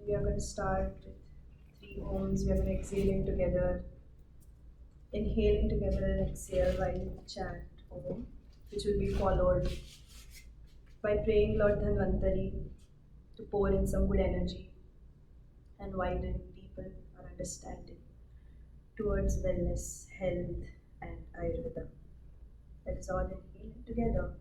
We are going to start with 3 Oms. We are going to exhale in together, inhaling together and exhale while we chant Om, which will be followed by praying Lord Dhanvantari to pour in some good energy and widen, deepen our understanding towards wellness, health, and Ayurveda. Let us all inhale together.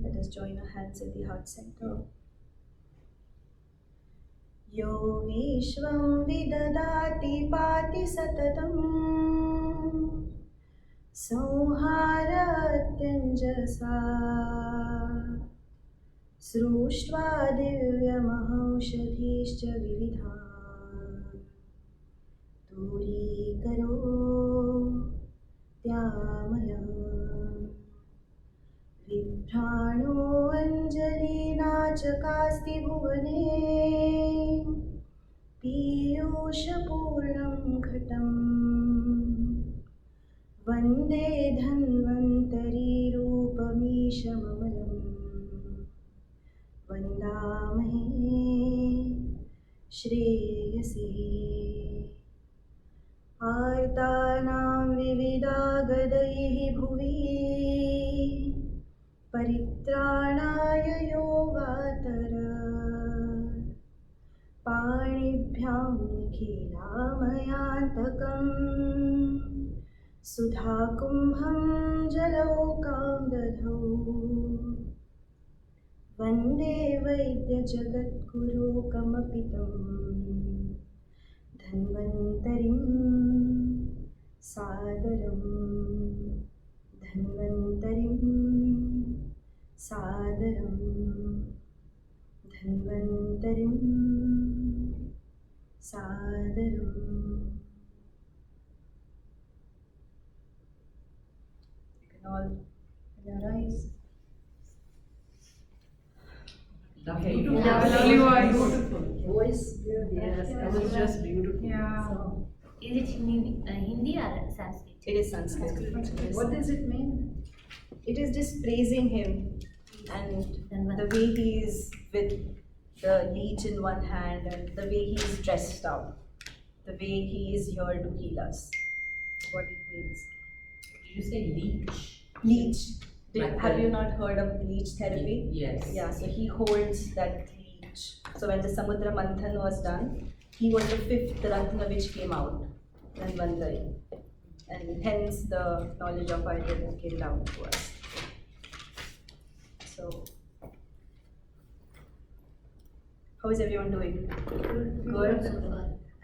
Let us join our hands at the heart center. यो विश्वं विददाति पाति सततं संहारत्यञ्जसा सृष्ट्वा दिव्यमहौषधीश्च विविधान् दूरीकरो त्यामयम् बिभ्राणो अञ्जलिना चकास्ति भुवने पीयूषपूर्णं घटम् वन्दे धन्वन्तरीरूपमीशममलम् वन्दामहे श्रेयसे आर्तानां विविधागदैः भुवि परित्राणाय योगातर पाणिभ्यां निखिलामयान्तकं सुधाकुम्भं जलौकां दधौ वन्दे वैद्यजगद्गुरुकमपितं धन्वन्तरिं सादरम् धन्वन्तरिं सादरं धन्वन्तरिं सादरम्. You can all open your eyes. Lovely. Lovely voice. Voice. Yes, that was just beautiful. Yeah. So, Is it Hindi or Sanskrit? It is Sanskrit. what does it mean? It is just praising him and the way he is with the leech in one hand and the way he is dressed up, the way he is here to heal us. What it means. Did you say leech? Leech. Like Have the- you not heard of leech therapy? Yes. Yeah, so he holds that leech. So when the Samudra Manthan was done, he was the 5th Ratna which came out, Dhanvantari. And hence the knowledge of Ayurveda came down to us. So, how is everyone doing? Good.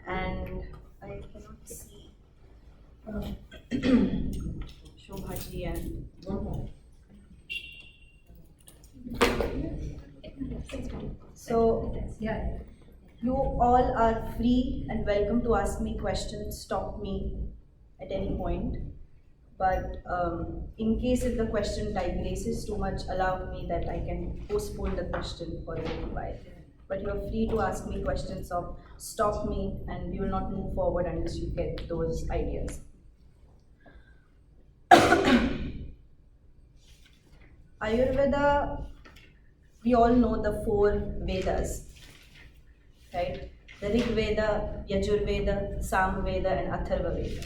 And I cannot see Shobhaji and One more. so you all are free and welcome to ask me questions, stop me at any point. But in case if the question digresses too much, allow me that I can postpone the question for a little while. But you are free to ask me questions or stop me and we will not move forward unless you get those ideas. Ayurveda, we all know the 4 Vedas, right? The Rig Veda, Yajurveda, Samveda and Atharva Veda.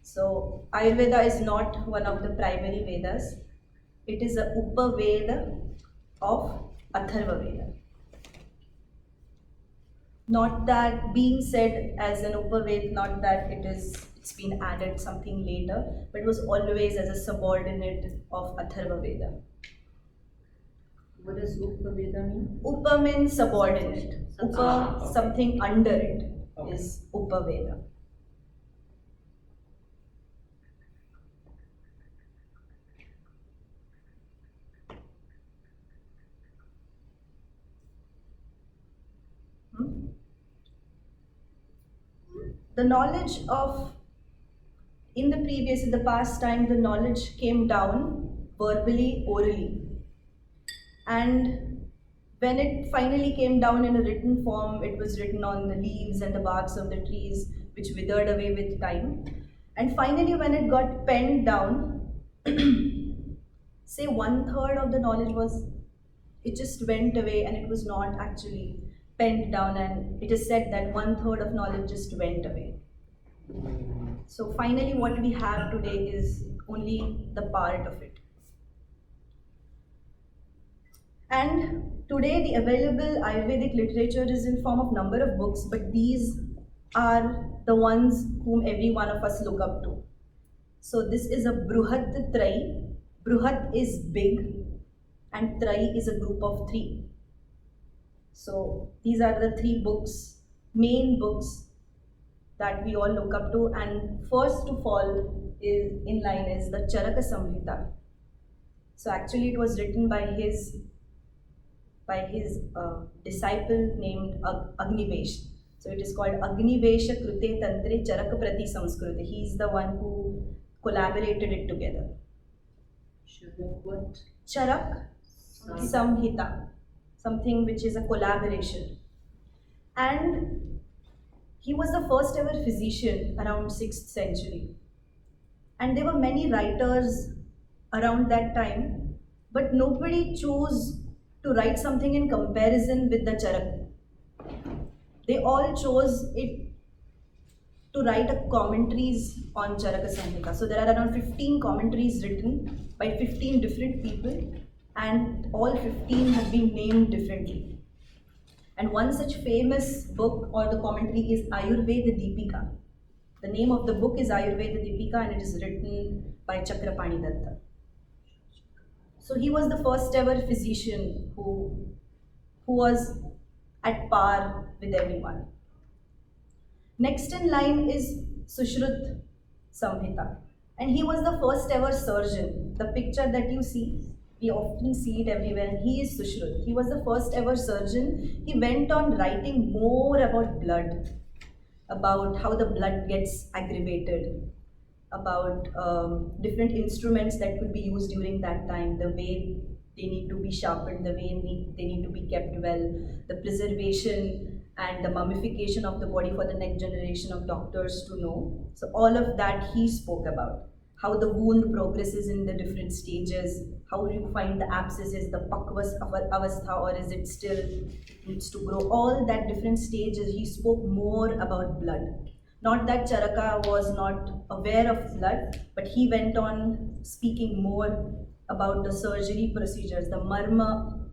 So Ayurveda is not one of the primary Vedas. It is a Upaveda of Atharva Veda. Not that being said as an Upaved, not that it's been added something later, but it was always as a subordinate of Atharva Veda. What does Ayurveda mean? Upa means subordinate. Upa, okay. something under it, Okay. is Upaveda. Hmm? The knowledge of, in the past time, the knowledge came down verbally, orally. And when it finally came down in a written form, it was written on the leaves and the barks of the trees, which withered away with time. And finally, when it got penned down, say 1/3 of the knowledge was, it just went away and it was not actually penned down. And it is said that 1/3 of knowledge just went away. So finally, what we have today is only the part of it. And today the available Ayurvedic literature is in form of number of books, but these are the ones whom every one of us look up to. So this is a Bruhat Trai. Bruhat is big and Trai is a group of 3. So these are the 3 books, main books that we all look up to, and first to fall is in line is the Charaka Samhita. So actually it was written by his disciple named Agnivesh. So it is called Agnivesha Krute Tantre Charaka Prati Samskrute. He is the one who collaborated it together. What? Charak Samhita, something which is a collaboration. And he was the first ever physician around 6th century. And there were many writers around that time, but nobody chose to write something in comparison with the Charak. They all chose it to write a commentaries on Charaka Samhita. So there are around 15 commentaries written by 15 different people, and all 15 have been named differently. And one such famous book or the commentary is Ayurveda Deepika. The name of the book is Ayurveda Deepika and it is written by Chakrapani Datta. So he was the first ever physician who was at par with everyone. Next in line is Sushrut Samhita, and he was the first ever surgeon. The picture that you see, we often see it everywhere, and he is Sushrut. He was the first ever surgeon. He went on writing more about blood, about how the blood gets aggravated, about different instruments that could be used during that time, the way they need to be sharpened, the way they need to be kept well, the preservation and the mummification of the body for the next generation of doctors to know. So all of that he spoke about. How the wound progresses in the different stages, how you find the abscesses, the pakvas avastha, or is it still needs to grow. All that different stages, he spoke more about blood. Not that Charaka was not aware of blood, but he went on speaking more about the surgery procedures, the marma.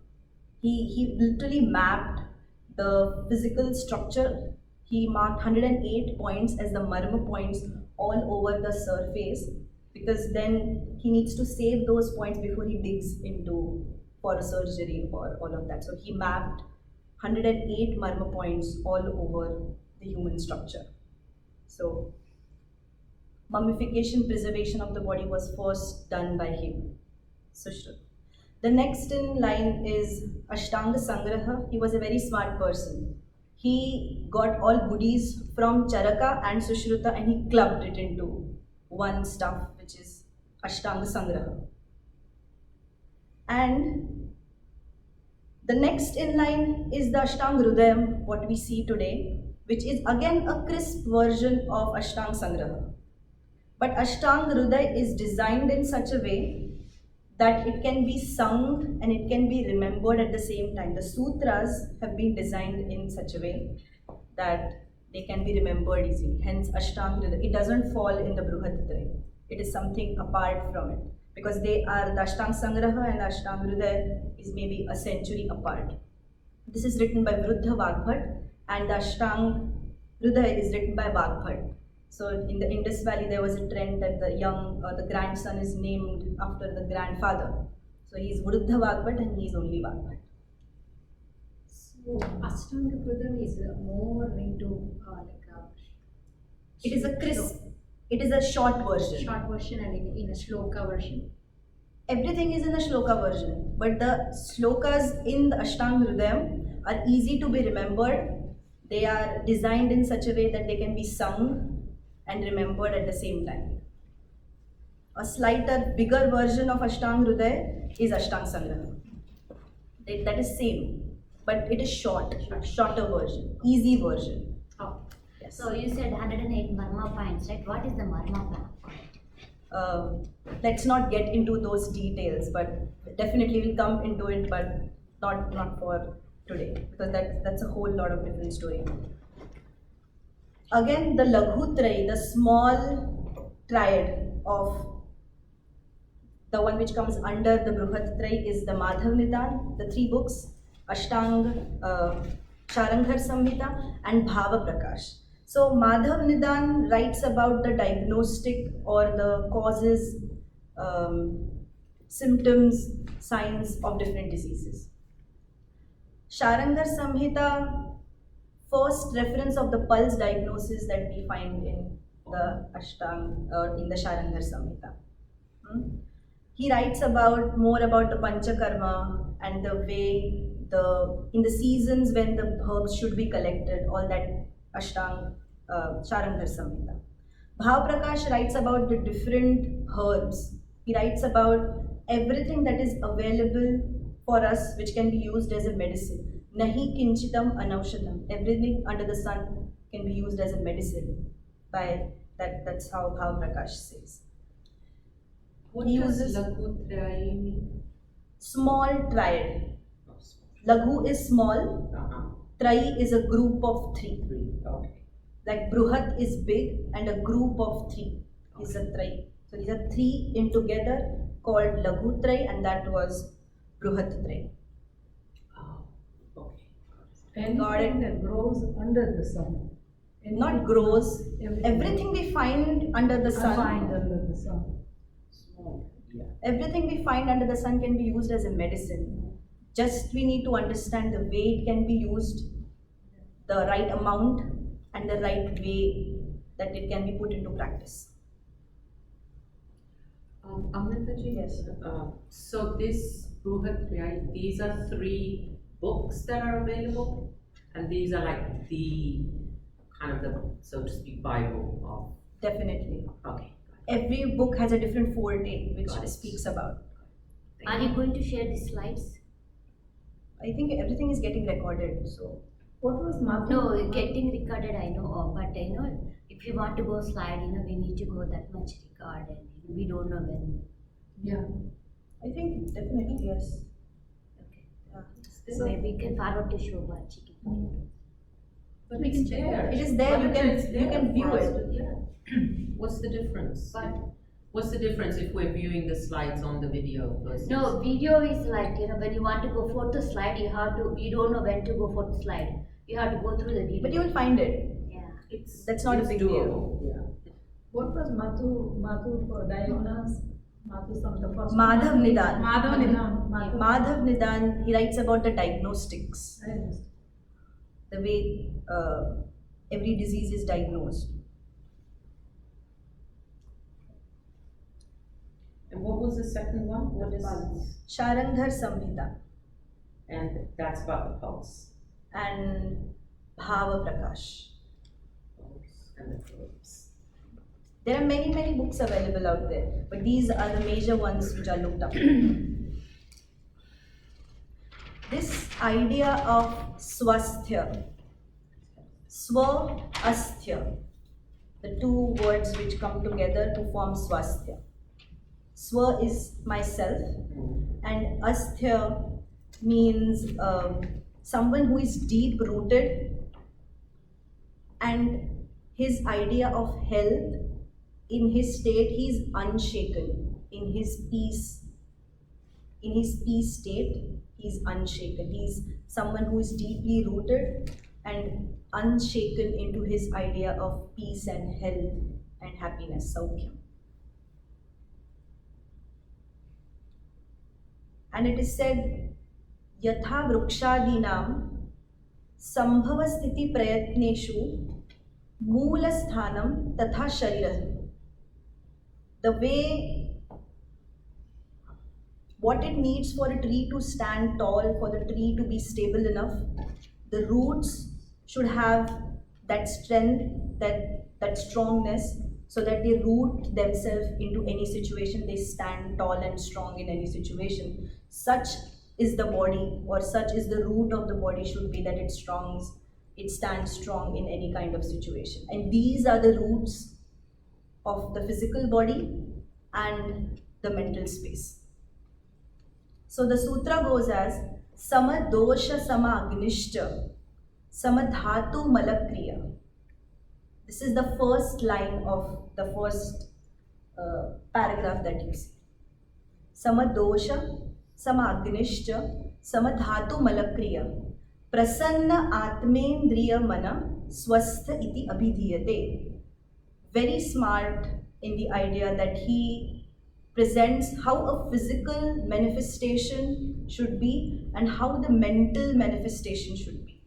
He literally mapped the physical structure. He marked 108 points as the marma points all over the surface, because then he needs to save those points before he digs into for a surgery or all of that. So he mapped 108 marma points all over the human structure. So mummification, preservation of the body was first done by him, Sushrut. The next in line is Ashtanga Sangraha. He was a very smart person. He got all goodies from Charaka and Sushruta and he clubbed it into one stuff, which is Ashtanga Sangraha. And the next in line is the Ashtanga Hrudayam, what we see today, which is again a crisp version of Ashtanga Sangraha. But Ashtanga Hrudaya is designed in such a way that it can be sung and it can be remembered at the same time. The sutras have been designed in such a way that they can be remembered easily. Hence, Ashtanga Hrudaya, it doesn't fall in the Bruhatraya. It is something apart from it, because they are the Ashtanga Sangraha and Ashtanga Hrudaya is maybe a century apart. This is written by Vruddha Vagbhat and the Ashtang Hridaya is written by Vagbhat. So in the Indus Valley, there was a trend that the grandson is named after the grandfather. So he's Vruddha Vagbhat and he's only Vagbhat. So Ashtanga Pradam is more into It is a crisp, it is a short version. short version and in a shloka version. Everything is in the shloka version, but the slokas in the Ashtanga Hridayam are easy to be remembered. They are designed in such a way that they can be sung and remembered at the same time. A slighter, bigger version of Ashtanga Hridaya is Ashtanga Sangraha. That is same, but it is shorter version, easy version. Oh. Yes. So you said 108 marma points, right? What is the marma point? Let's not get into those details, but definitely we'll come into it, but not for today, because that's a whole lot of different story. Again, the Laghu Trai, the small triad of the one which comes under the Bruhat Trai is the Madhav Nidan, the three books, Ashtang, Sharanghar Samhita and Bhava Prakash. So Madhav Nidan writes about the diagnostic or the causes, symptoms, signs of different diseases. Sharanghar Samhita, first reference of the pulse diagnosis that we find in the Ashtang or in the Sharanghar Samhita. He writes more about the Panchakarma and the way in the seasons when the herbs should be collected, all that Sharanghar Samhita. Bhav Prakash writes about the different herbs. He writes about everything that is available for us which can be used as a medicine. Nahi kinchitam anaushadam. Everything under the sun can be used as a medicine. That's how Bhav Prakash says. What He does uses Laghu Trai mean? small triad. Laghu is small. Trai is a group of three. Okay. Like Bruhat is big and a group of three is a Trai. So these are three in together called Laghu Trai, and that was Bruhat Trai. Oh, okay. Anything that grows under the sun. Not grows. Everything we find under the sun. Find under the sun. Small. Yeah. Everything we find under the sun can be used as a medicine. Just we need to understand the way it can be used, the right amount, and the right way that it can be put into practice. Amritaji, Yes. So this Bruhat Trai, these are 3 books that are available, and these are like the kind of the, so to speak, Bible Definitely. of. Okay. Every book has a different forte which Got it. speaks about. Are you going to share the slides? I think everything is getting recorded, so What was Madhu? No, getting recorded I know, but if you want to go slide, we need to go that much record, and we don't know when. Yeah. I think definitely yes. Okay. Yeah. So maybe we can forward to Shobha. She can forward to us. But it's there. It is there. You It's can there view for us it. to- Yeah. What's the difference? But What's the difference if we're viewing the slides on the video versus? no, video is like, when you want to go for the slide, you don't know when to go for the slide. You have to go through the video. But you will find it. Yeah. That's not a big deal. doable, Yeah. What was Madhu for diagonals? Madhu from the first. Madhav Nidan. Madhav Nidan. Madhav Nidan, he writes about the diagnostics, I understand. the way every disease is diagnosed. And what was the second one? What is? Sharanghar Samhita And that's about the pulse. and Bhava Prakash. Pulse and the verbs. There are many books available out there, but these are the major ones which are looked up. This idea of swasthya, swa asthya, the two words which come together to form swasthya. Swa is myself, and asthya means someone who is deep rooted, and his idea of health, in his state he is unshaken. In his peace state he is unshaken. He is someone who is deeply rooted and unshaken into his idea of peace and health and happiness, Saukhyam. And it is said, Yatha vrukshadinam sambhava sthiti prayatneshu moola tatha sharirah. The way what it needs for a tree to stand tall, for the tree to be stable enough, the roots should have that strength, that strongness, so that they root themselves into any situation, they stand tall and strong in any situation. Such is the body, or such is the root of the body should be, that it stands strong in any kind of situation. And these are the roots of the physical body and the mental space. So the sutra goes as Sama dosha sama agnishta sama dhatu malakriya. This is the first line of the first paragraph that you see. Sama dosha sama agnishta sama dhatu malakriya prasanna atmendriya mana swastha iti abhidhiyate. Very smart in the idea that he presents how a physical manifestation should be and how the mental manifestation should be.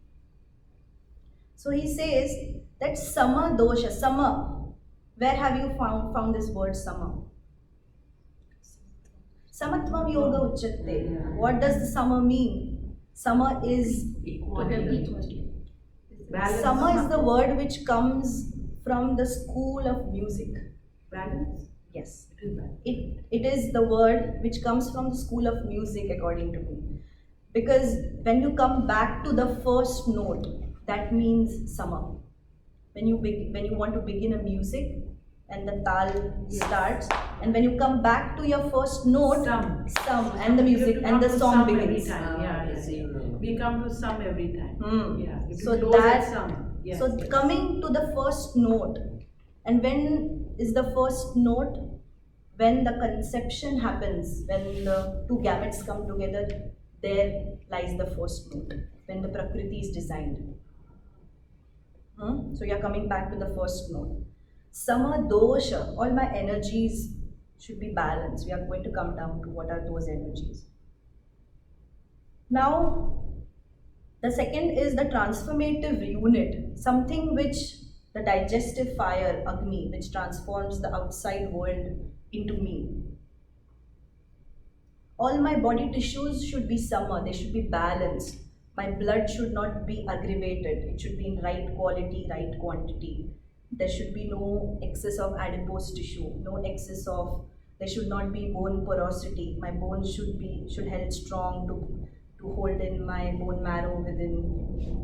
So he says that sama dosha, sama, where have you found this word sama? Samatvam yoga uchyatte. What does the sama mean? Sama is Equality. Balance. Sama is the word which comes from the school of music. Balance? Yes. It is balance. It is the word which comes from the school of music, according to me. Because when you come back to the first note, that means sama. When you want to begin a music and the tal starts, and when you come back to your first note, some and the music and the song begins. We come to some every time. Yeah. If So you close that at some. Yes. so coming to the first note, and when is the first note? When the conception happens, when the two gametes come together, there lies the first note. When the Prakriti is designed. So you are coming back to the first note. Sama dosha, all my energies should be balanced. We are going to come down to what are those energies. Now, the second is the transformative unit, something which the digestive fire, Agni, which transforms the outside world into me. All my body tissues should be sama, they should be balanced. My blood should not be aggravated, it should be in right quality, right quantity. There should be no excess of adipose tissue, there should not be bone porosity. My bones should held strong to hold in my bone marrow within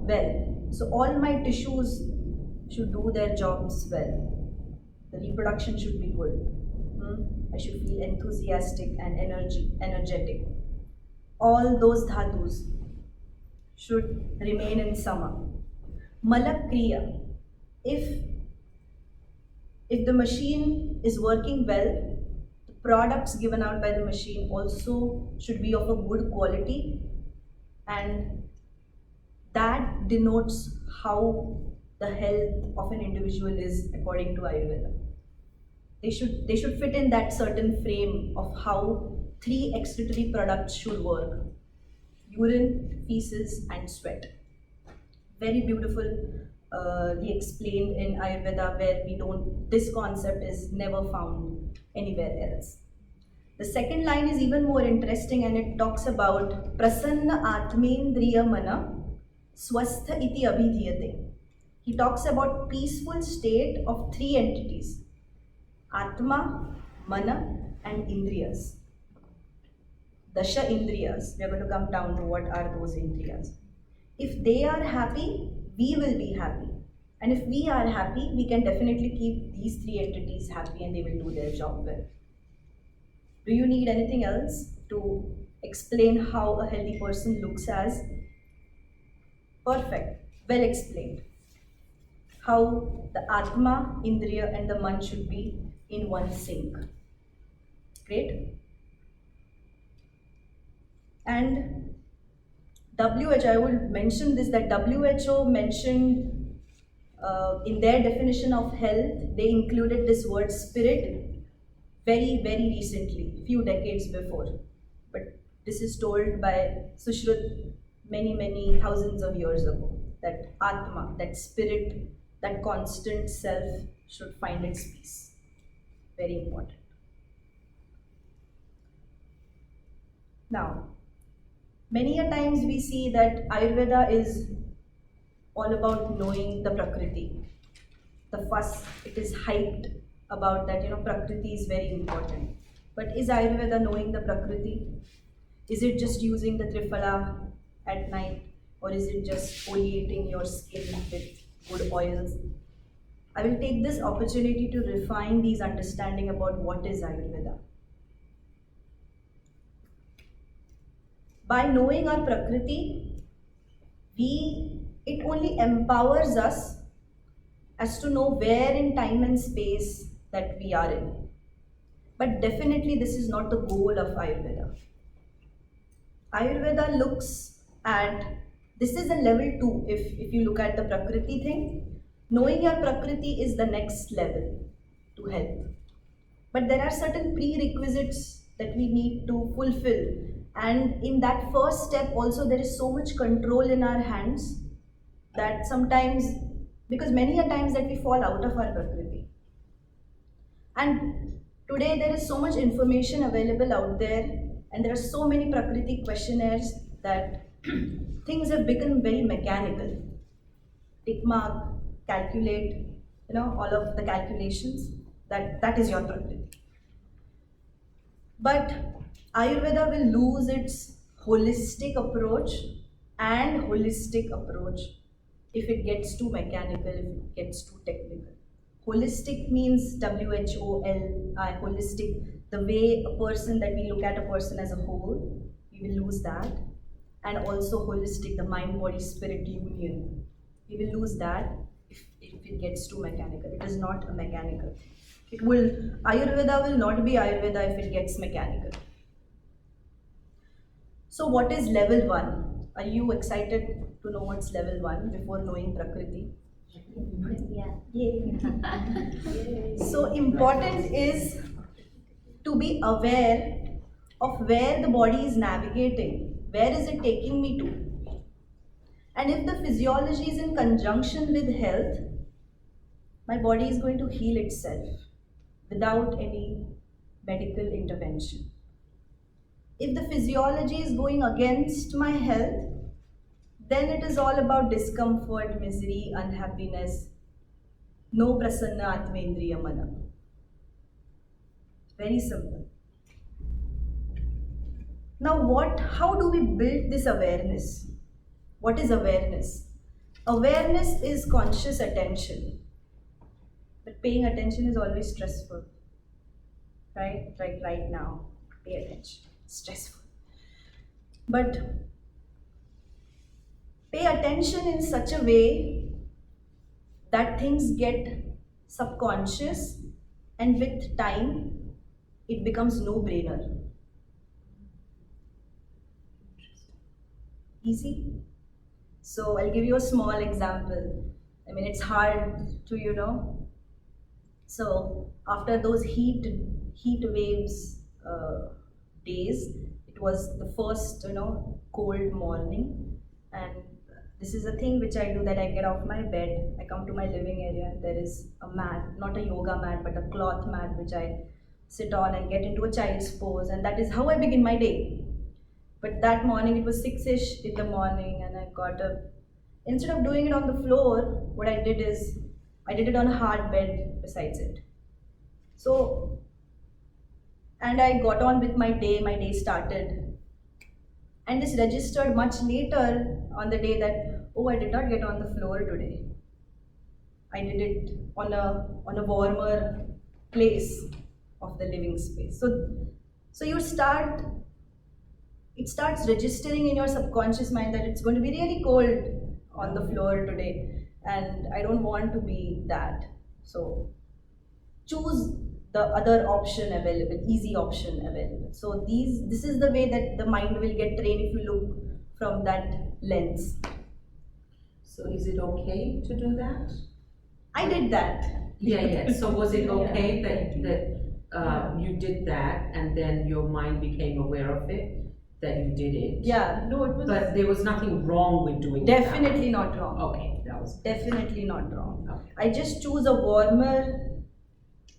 well. So all my tissues should do their jobs well. The reproduction should be good. I should feel enthusiastic and energetic. All those dhatus should remain in sama. Malakriya. If the machine is working well, the products given out by the machine also should be of a good quality, and that denotes how the health of an individual is according to Ayurveda. They should fit in that certain frame of how three excretory products should work: urine, feces, and sweat. Very beautifully explained in Ayurveda, where this concept is never found anywhere else. The second line is even more interesting, and it talks about prasanna atmendriya mana swastha iti abhidhiyate. He talks about peaceful state of three entities: Atma, Mana, and Indriyas. Dasha Indriyas. We are going to come down to what are those Indriyas. If they are happy, we will be happy. And if we are happy, we can definitely keep these three entities happy and they will do their job well. Do you need anything else to explain how a healthy person looks as? Perfect. Well explained. How the Atma, Indriya, and the Man should be in one sync. Great. And WHO, I would mention this, that WHO mentioned in their definition of health, they included this word spirit very, very recently, few decades before. But this is told by Sushrut many, many thousands of years ago, that Atma, that spirit, that constant self should find its peace. Very important. Now, many a times we see that Ayurveda is all about knowing the Prakriti. The fuss, it is hyped about that, Prakriti is very important. But is Ayurveda knowing the Prakriti? Is it just using the Triphala at night? Or is it just oleating your skin with good oils? I will take this opportunity to refine these understanding about what is Ayurveda. By knowing our Prakriti, it only empowers us as to know where in time and space that we are in. But definitely this is not the goal of Ayurveda. Ayurveda looks at, this is a level 2 if you look at the Prakriti thing. Knowing your Prakriti is the next level to health. But there are certain prerequisites that we need to fulfill. And in that first step also there is so much control in our hands that sometimes, because many a times that we fall out of our Prakriti. And today there is so much information available out there, and there are so many Prakriti questionnaires that things have become very mechanical. Tick mark, calculate, all of the calculations, that is your Prakriti. But Ayurveda will lose its holistic approach if it gets too mechanical, if it gets too technical. Holistic means WHOL, holistic, the way a person, that we look at a person as a whole, we will lose that. And also holistic, the mind, body, spirit union. We will lose that if it gets too mechanical. It is not a mechanical. Ayurveda will not be Ayurveda if it gets mechanical. So what is level 1? Are you excited to know what's level 1 before knowing Prakriti? Yeah. So important is to be aware of where the body is navigating. Where is it taking me to? And if the physiology is in conjunction with health, my body is going to heal itself without any medical intervention. If the physiology is going against my health, then it is all about discomfort, misery, unhappiness. No prasanna atmendriya mana. Very simple. Now how do we build this awareness? What is awareness? Awareness is conscious attention. But paying attention is always stressful. Right? Like right now, pay attention. Stressful. But pay attention in such a way that things get subconscious, and with time it becomes no-brainer. Easy? So I'll give you a small example. I mean, it's hard to, So after those heat waves days, it was the first, cold morning, and this is a thing which I do, that I get off my bed, I come to my living area, there is a mat, not a yoga mat, but a cloth mat which I sit on and get into a child's pose, and that is how I begin my day. But that morning, it was 6-ish in the morning, and I got up. Instead of doing it on the floor, what I did is, I did it on a hard bed besides it. So, and I got on with my day started. And this registered much later on the day that, oh, I did not get on the floor today. I did it on a warmer place of the living space. So it starts registering in your subconscious mind that it's going to be really cold on the floor today, and I don't want to be that. So choose the other option available, easy option available. So this is the way that the mind will get trained. If you look from that lens. So is it okay to do that? I did that. Yeah. So was it okay that you did that and then your mind became aware of it, that you did it? Yeah, no, it was But there was nothing wrong with doing definitely not wrong. that. Okay, that was Definitely not wrong. okay. I just choose a warmer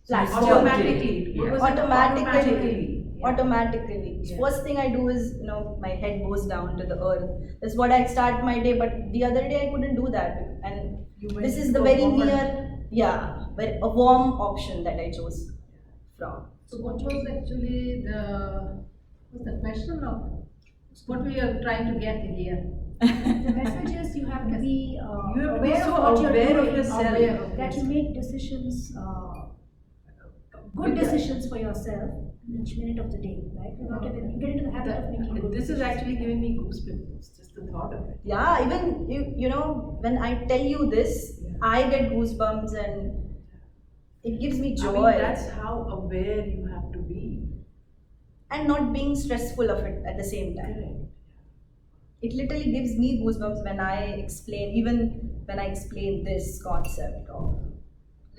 platform. Automatically. What was it? Automatically. Yeah. Automatically. Yeah. First thing I do is, my head goes down to the earth. That's what I start my day. But the other day I couldn't do that, and this is the very a warm option that I chose from. So what was actually the question of what we are trying to get here? The message is you have to be You have to be aware so of what you're aware of doing, yourself. Aware of that you make decisions, good decisions for yourself each minute of the day, right? You're not even, you get into the habit of making good This is decisions. actually giving me goosebumps, just the thought of it. Yeah, even when I tell you this, I get goosebumps and it gives me joy. I mean, that's how aware you have to be. And not being stressful of it at the same time. Correct. It literally gives me goosebumps when I explain this concept of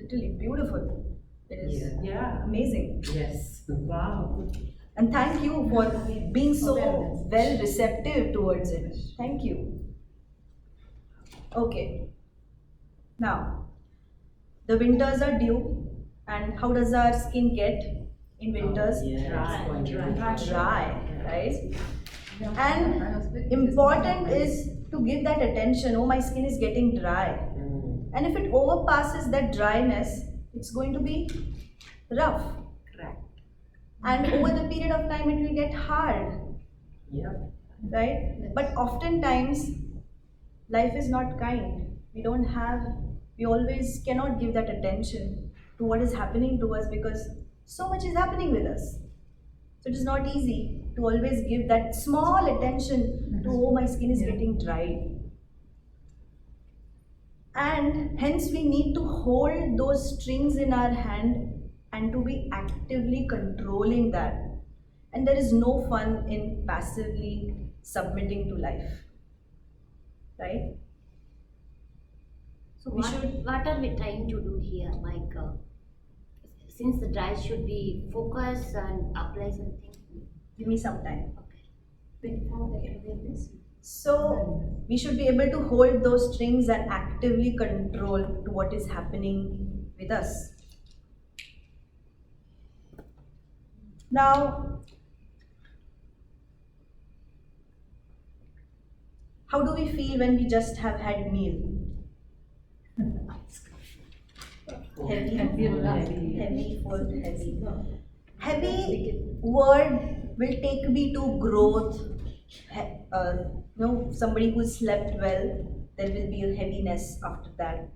literally beautiful. It is Yeah. amazing. Yes. Wow. And thank you for being so Awareness. well receptive towards it. Thank you. Okay. Now, the winters are due, and how does our skin get in winters? Dry, right? And important is to give that attention. Oh, my skin is getting dry. And if it overpasses that dryness, it's going to be rough. Correct. And over the period of time, it will get hard, Yep. right? But oftentimes, life is not kind. We always cannot give that attention to what is happening to us because so much is happening with us. So it is not easy to always give that small attention to, oh, my skin is getting dry. And hence we need to hold those strings in our hand and to be actively controlling that. And there is no fun in passively submitting to life. Right? So We what are we trying to do here? Like, since the dry should be focus and apply something. Give me some time. Okay. So we should be able to hold those strings and actively control to what is happening with us. Now, how do we feel when we just have had meal? Heavy, heavy, full, heavy. Heavy word will take me to growth. Somebody who slept well, there will be a heaviness after that.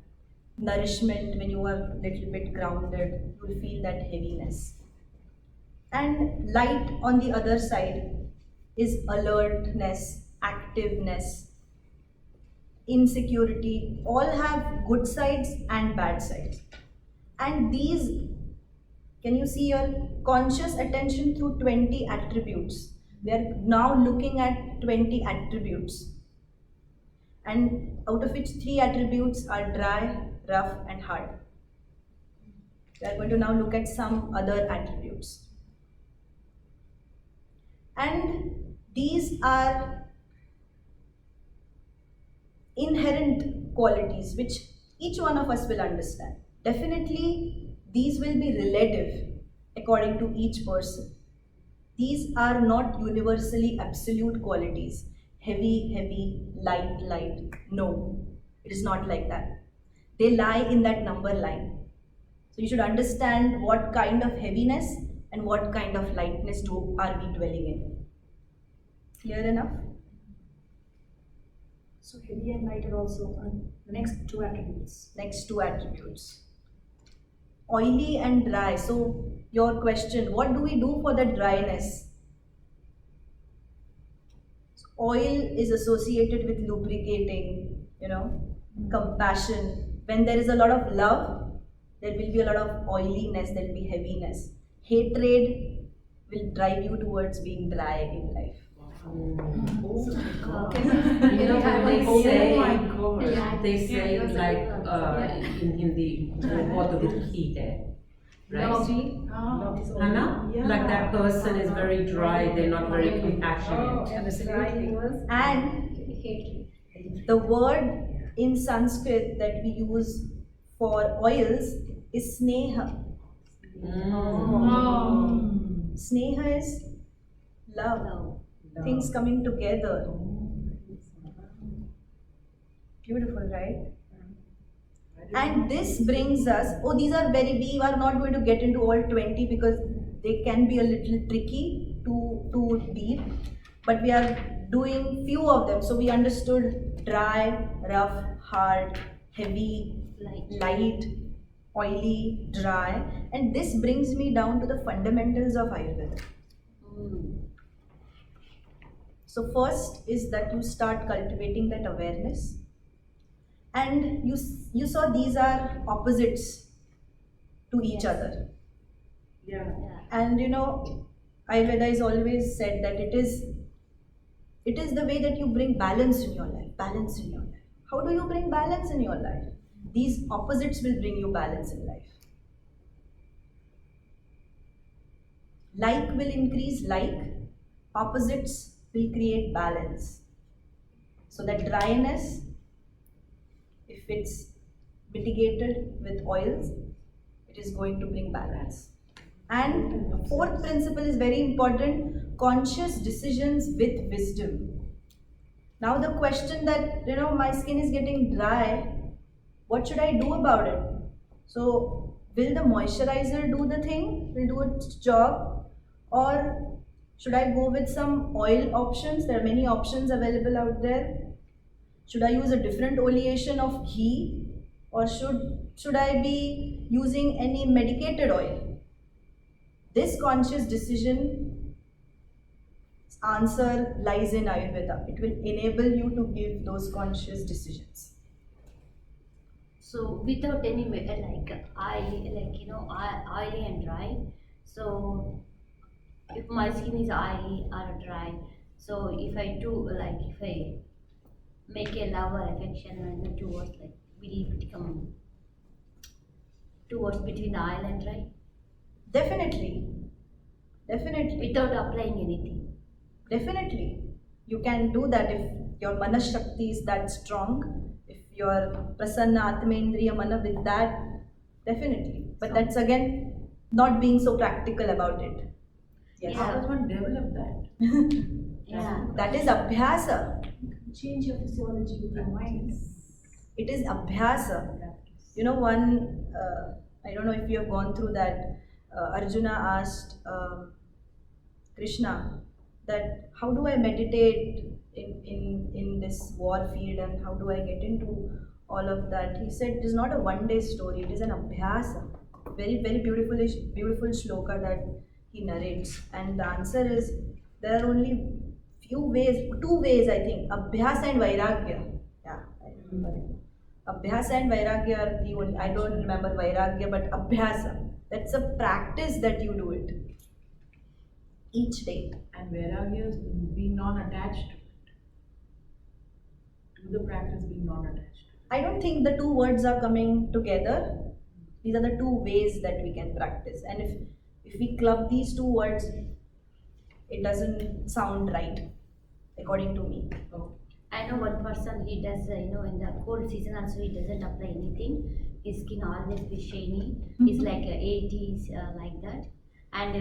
Nourishment, when you are a little bit grounded, you will feel that heaviness. And light on the other side is alertness, activeness, insecurity. All have good sides and bad sides. And these, can you see your conscious attention through 20 attributes? We are now looking at 20 attributes. And out of which 3 attributes are dry, rough, and hard. We are going to now look at some other attributes. And these are inherent qualities which each one of us will understand. Definitely, these will be relative according to each person. These are not universally absolute qualities. Heavy, heavy, light, light. No, it is not like that. They lie in that number line. So you should understand what kind of heaviness and what kind of lightness are we dwelling in. Clear enough? So heavy and light are also the next 2 attributes. Next 2 attributes. Oily and dry. So your question, what do we do for the dryness? So oil is associated with lubricating, compassion. When there is a lot of love, there will be a lot of oiliness, there will be heaviness. Hatred will drive you towards being dry in life. Oh my God. Can You know, have when a- they say, Oh my God. Yeah. they say Yeah, like, yeah. in Hindi, बहुत रुखी है, right? Oh. Hana? Yeah. Like that person is very dry, they're not very compassionate. And the word in Sanskrit that we use for oils is sneha. Sneha is love, things coming together. Beautiful, right? And this brings us, oh, these are very, we are not going to get into all 20 because they can be a little tricky, too deep. But we are doing few of them. So we understood dry, rough, hard, heavy, light, oily, dry. And this brings me down to the fundamentals of Ayurveda. So first is that you start cultivating that awareness. And you saw these are opposites to each other. Yeah. And you know, Ayurveda is always said that it is the way that you bring balance in your life. Balance in your life. How do you bring balance in your life? These opposites will bring you balance in life. Like will increase like, opposites will create balance. So that dryness, if it's mitigated with oils, it is going to bring balance. And fourth principle is very important, conscious decisions with wisdom. Now the question that, you know, my skin is getting dry, what should I do about it? So will the moisturizer do the thing, will do its job, or should I go with some oil options? There are many options available out there. Should I use a different oleation of ghee, or should I be using any medicated oil? This conscious decision answer lies in Ayurveda. It will enable you to give those conscious decisions. So without any like oily, oily and dry. So if my skin is oily or dry, so if I do if I make a love or affection and towards will it become towards between the oil and dry Definitely. Definitely. without applying anything. Definitely. You can do that if your mana shakti is that strong, if your prasanna atmendriya mana with that, definitely. But that's again not being so practical about it. Yes. How does one develop that? Yeah. That is abhyasa. Change your physiology with your mind. It is abhyasa. You know, I don't know if you have gone through that. Arjuna asked Krishna that how do I meditate in this war field and how do I get into all of that? He said it is not a one-day story, it is an abhyasa. Very, very beautiful shloka that he narrates. And the answer is there are only two ways I think, abhyasa and vairagya. Yeah, I remember it. Abhyasa and vairagya are the only, I don't remember vairagya, but abhyasa. That's a practice that you do it each day. And vairagya is being non-attached to it. Do the practice being non-attached to it. I don't think the two words are coming together. These are the two ways that we can practice. And if we club these two words, it doesn't sound right, according to me. I know one person, he does, in the cold season also he doesn't apply anything. His skin always be shiny. It's like 80s, like that. And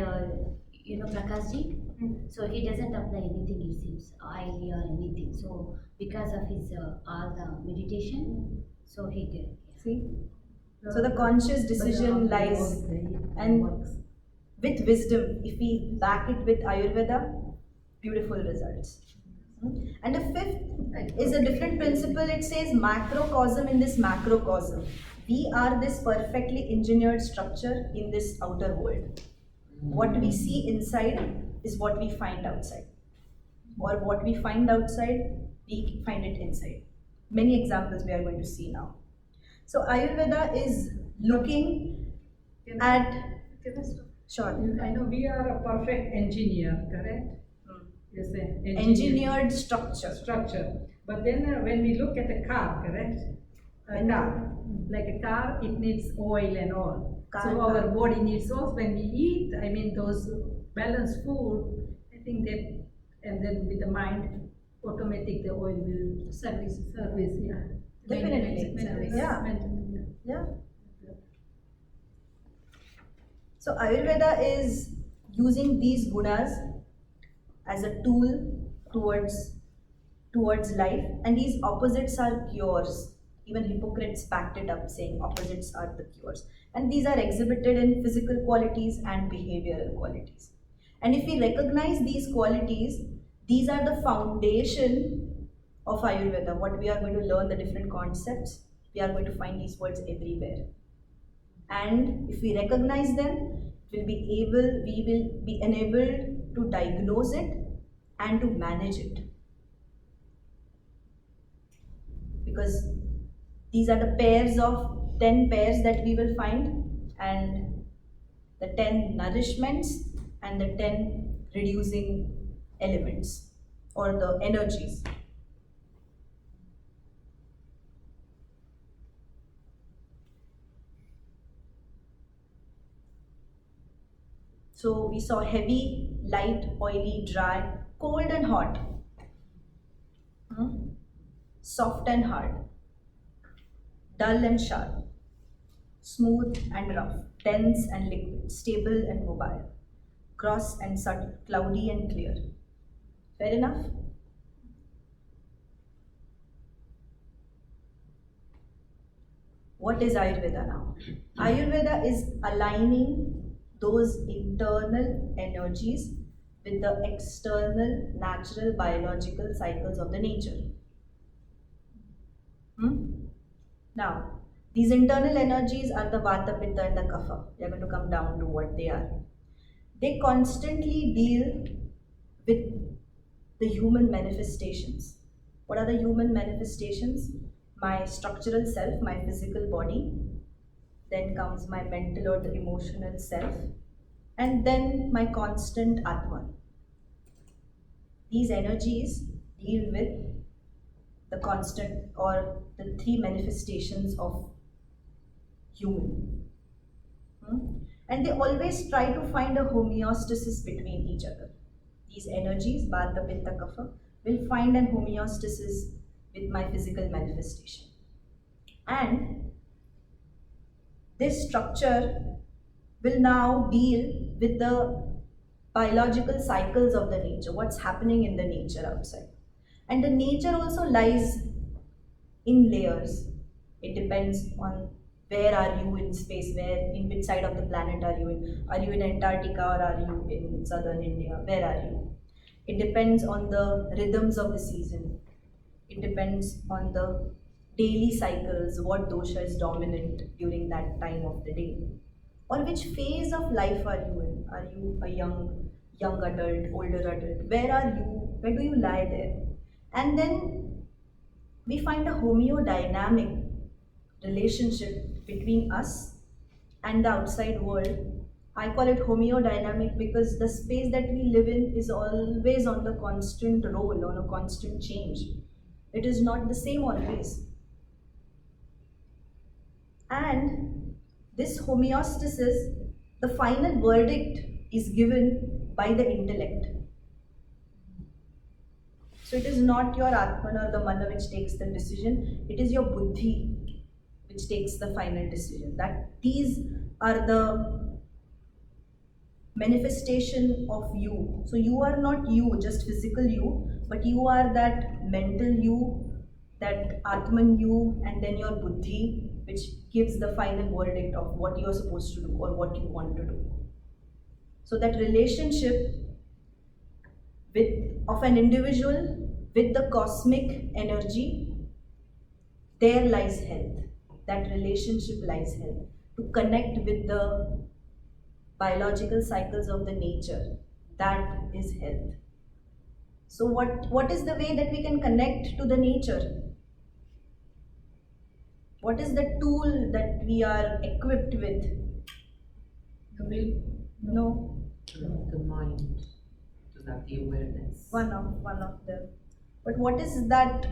Prakashji, so he doesn't apply anything, it seems, oily or anything. So because of his all the meditation, so he did. See? So the conscious decision lies, and with wisdom, if we back it with Ayurveda, beautiful results. And the fifth is a different principle. It says macrocosm in this macrocosm. We are this perfectly engineered structure in this outer world. What we see inside is what we find outside. Or what we find outside, we find it inside. Many examples we are going to see now. So Ayurveda is looking at... Sure. I know we are a perfect engineer, correct? Yes, say, engineered structure. But then when we look at a car, correct? A car, like a car, it needs oil and all. So our body needs also, when we eat, I mean, those balanced food, I think that, and then with the mind, automatic the oil will service, yeah. Definitely. Maintenance, Yeah. maintenance, Yeah. So Ayurveda is using these gunas as a tool towards life, and these opposites are cures. Even Hippocrates backed it up, saying opposites are the cures. And these are exhibited in physical qualities and behavioral qualities. And if we recognize these qualities, these are the foundation of Ayurveda. What we are going to learn, the different concepts, we are going to find these words everywhere. And if we recognize them, we will be enabled to diagnose it and to manage it. Because these are the pairs of 10 pairs that we will find, and the 10 nourishments and the 10 reducing elements or the energies. So we saw heavy, light, oily, dry, cold and hot, soft and hard, dull and sharp, smooth and rough, dense and liquid, stable and mobile, gross and subtle, cloudy and clear. Fair enough? What is Ayurveda now? Ayurveda is aligning those internal energies with the external natural biological cycles of the nature. Now, these internal energies are the Vata, Pitta and the Kapha. We are going to come down to what they are. They constantly deal with the human manifestations. What are the human manifestations? My structural self, my physical body, then comes my mental or the emotional self, and then my constant Atman. These energies deal with the constant or the three manifestations of human. And they always try to find a homeostasis between each other. These energies, Vata, Pitta, Kapha, will find an homeostasis with my physical manifestation. And this structure will now deal with the biological cycles of the nature, what's happening in the nature outside. And the nature also lies in layers. It depends on where are you in space, in which side of the planet are you in? Are you in Antarctica or are you in southern India? Where are you? It depends on the rhythms of the season. It depends on the daily cycles, what dosha is dominant during that time of the day. Or which phase of life are you in? Are you a young adult, older adult? Where are you? Where do you lie there? And then we find a homeodynamic relationship between us and the outside world. I call it homeodynamic because the space that we live in is always on the constant roll, on a constant change. It is not the same always. And this homeostasis, the final verdict is given by the intellect. So it is not your Atman or the Mana which takes the decision, it is your Buddhi which takes the final decision. That these are the manifestation of you. So you are not you, just physical you, but you are that mental you, that Atman you, and then your Buddhi, which gives the final verdict of what you are supposed to do or what you want to do. So that relationship of an individual with the cosmic energy, there lies health. That relationship lies health. To connect with the biological cycles of the nature, that is health. So what is the way that we can connect to the nature? What is the tool that we are equipped with? The will? No. The mind. without the awareness. One of them. But what is that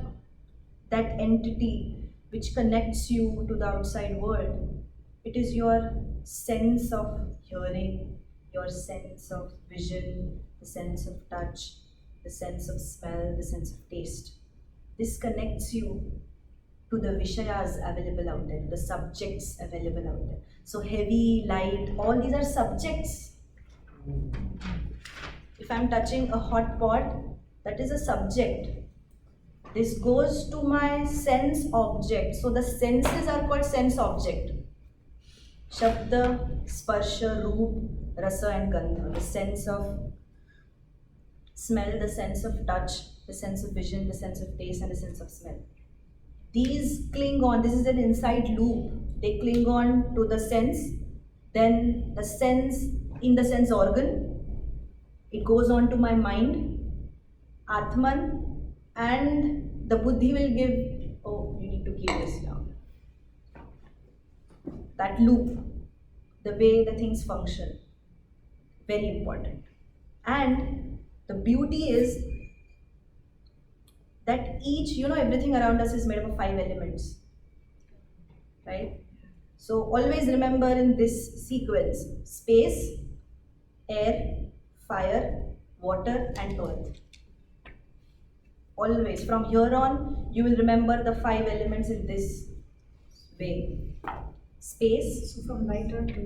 entity which connects you to the outside world? It is your sense of hearing, your sense of vision, the sense of touch, the sense of smell, the sense of taste. This connects you to the Vishayas available out there, the subjects available out there. So heavy, light, all these are subjects. If I'm touching a hot pot, that is a subject. This goes to my sense object. So the senses are called sense object. Shabda, Sparsha, Roop, Rasa and Gandha. The sense of smell, the sense of touch, the sense of vision, the sense of taste and the sense of smell. These cling on, this is an inside loop. They cling on to the sense, then the sense in the sense organ, it goes on to my mind, Atman, and the Buddhi will give, oh, you need to keep this down. That loop, the way the things function, very important. And the beauty is that each, everything around us is made up of 5 elements, right? So always remember in this sequence, space, air, fire, water and earth. Always, from here on, you will remember the 5 elements in this way. Space. So from lighter to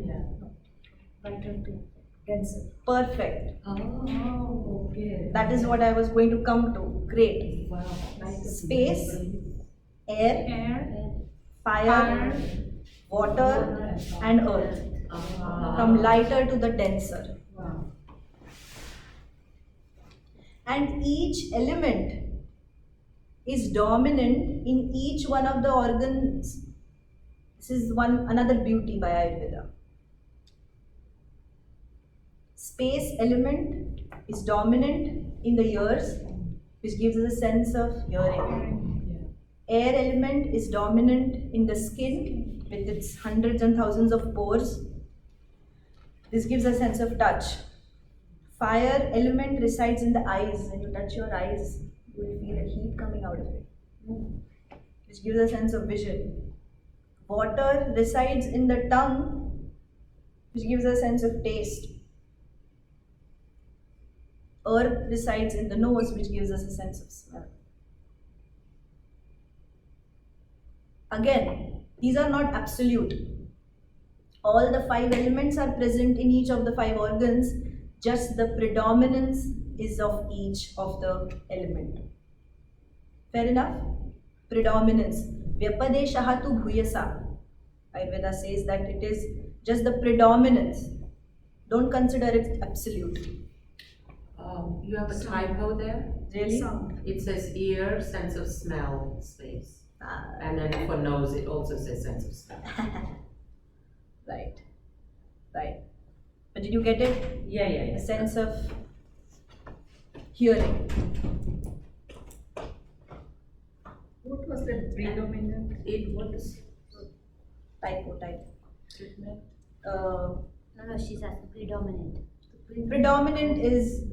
denser. Perfect. Oh, okay. That is what I was going to come to. Great. Wow. Space, air, Air, fire, water and earth. From lighter to the denser. Wow. And each element is dominant in each one of the organs. This is another beauty by Ayurveda. Space element is dominant in the ears, which gives us a sense of hearing. Air element is dominant in the skin with its hundreds and thousands of pores. This gives a sense of touch. Fire element resides in the eyes. When you touch your eyes, you will feel a heat coming out of it, which gives a sense of vision. Water resides in the tongue, which gives a sense of taste. Earth resides in the nose, which gives us a sense of smell. Again, these are not absolute. All the 5 elements are present in each of the 5 organs, just the predominance is of each of the element. Fair enough? Predominance. Vyapadeshaha tu bhuyasa. Ayurveda says that it is just the predominance. Don't consider it absolute. You have a typo there. Really? sound. It says ear, sense of smell, space. And then for nose, it also says sense of smell. Right. But did you get it? Yeah. A sense of hearing. What was that predominant? It was. Typo. No, she's asking predominant. Predominant is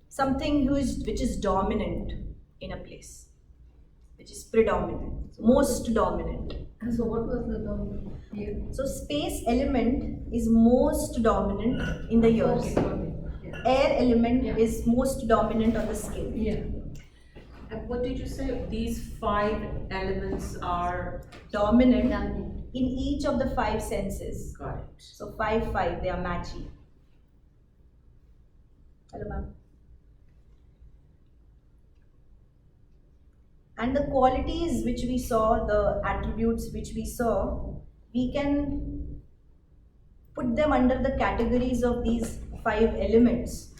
something which is dominant in a place, which is predominant, most dominant. And so what was the dominant here? So space element is most dominant in the ears. Okay, got it. Yeah. Air element Yeah. is most dominant on the skin. Yeah. And what did you say? These 5 elements are. Dominant Dominant. in each of the 5 senses. Got it. So 5, they are matchy. Hello, ma'am. And the qualities which we saw, the attributes which we saw, we can put them under the categories of these 5 elements.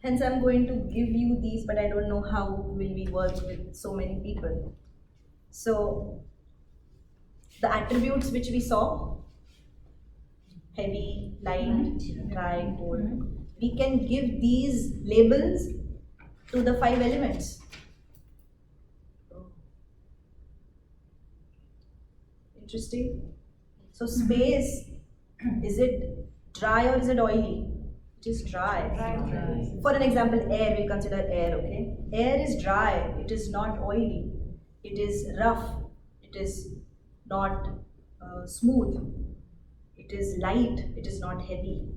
Hence, I'm going to give you these, but I don't know how will we work with so many people. So, the attributes which we saw, heavy, light, dry, cold, we can give these labels to the 5 elements. Interesting. So space Is it dry or is it oily? It is dry. For an example, air, we'll consider air, okay? Air is dry, it is not oily. It is rough, it is not smooth. It is light, it is not heavy.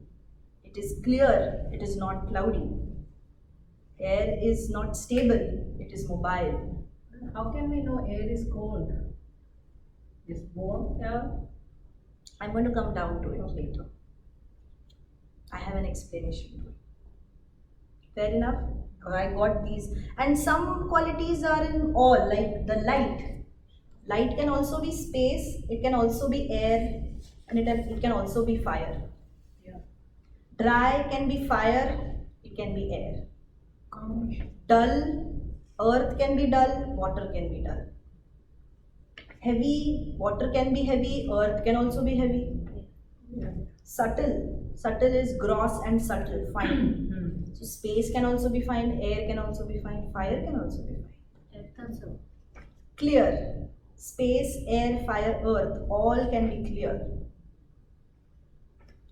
It is clear, it is not cloudy. Air is not stable, it is mobile. How can we know air is cold? Is warm air? I'm going to come down to it later. I have an explanation to it. Fair enough? I got these. And some qualities are in all, like the light. Light can also be space, it can also be air, and it can also be fire. Yeah. Dry can be fire, it can be air. Dull, earth can be dull, water can be dull. Heavy, water can be heavy, earth can also be heavy. Yeah. Subtle is gross and subtle, fine. So space can also be fine, air can also be fine, fire can also be fine. Earth also. Clear, space, air, fire, earth, all can be clear.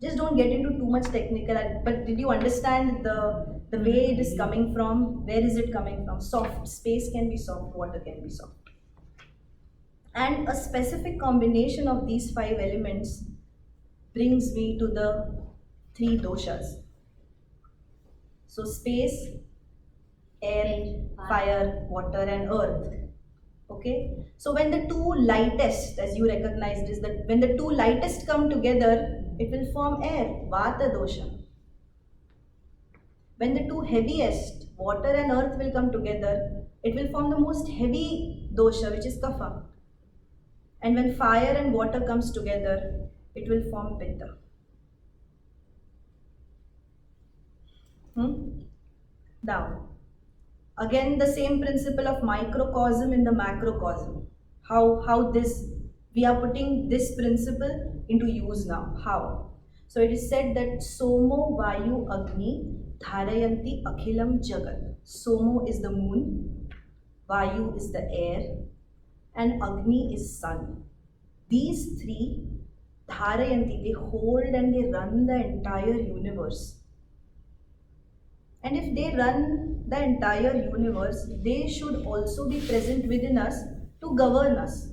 Just don't get into too much technical, but did you understand the way it is coming from? Where is it coming from? Soft, space can be soft, water can be soft. And a specific combination of these 5 elements brings me to the 3 doshas. So space, air, fire, water and earth. Okay? So when the 2 lightest, as you recognized, is that when the 2 lightest come together, it will form air, vata dosha. When the 2 heaviest, water and earth will come together, it will form the most heavy dosha, which is kapha. And when fire and water comes together, it will form pitta. Now, again the same principle of microcosm in the macrocosm. How this, we are putting this principle into use now. How? So it is said that Somo Vayu Agni Dharayanti Akhilam Jagat. Somo is the moon, Vayu is the air, and Agni is sun. These 3 Dharayanti, they hold and they run the entire universe. And if they run the entire universe, they should also be present within us to govern us.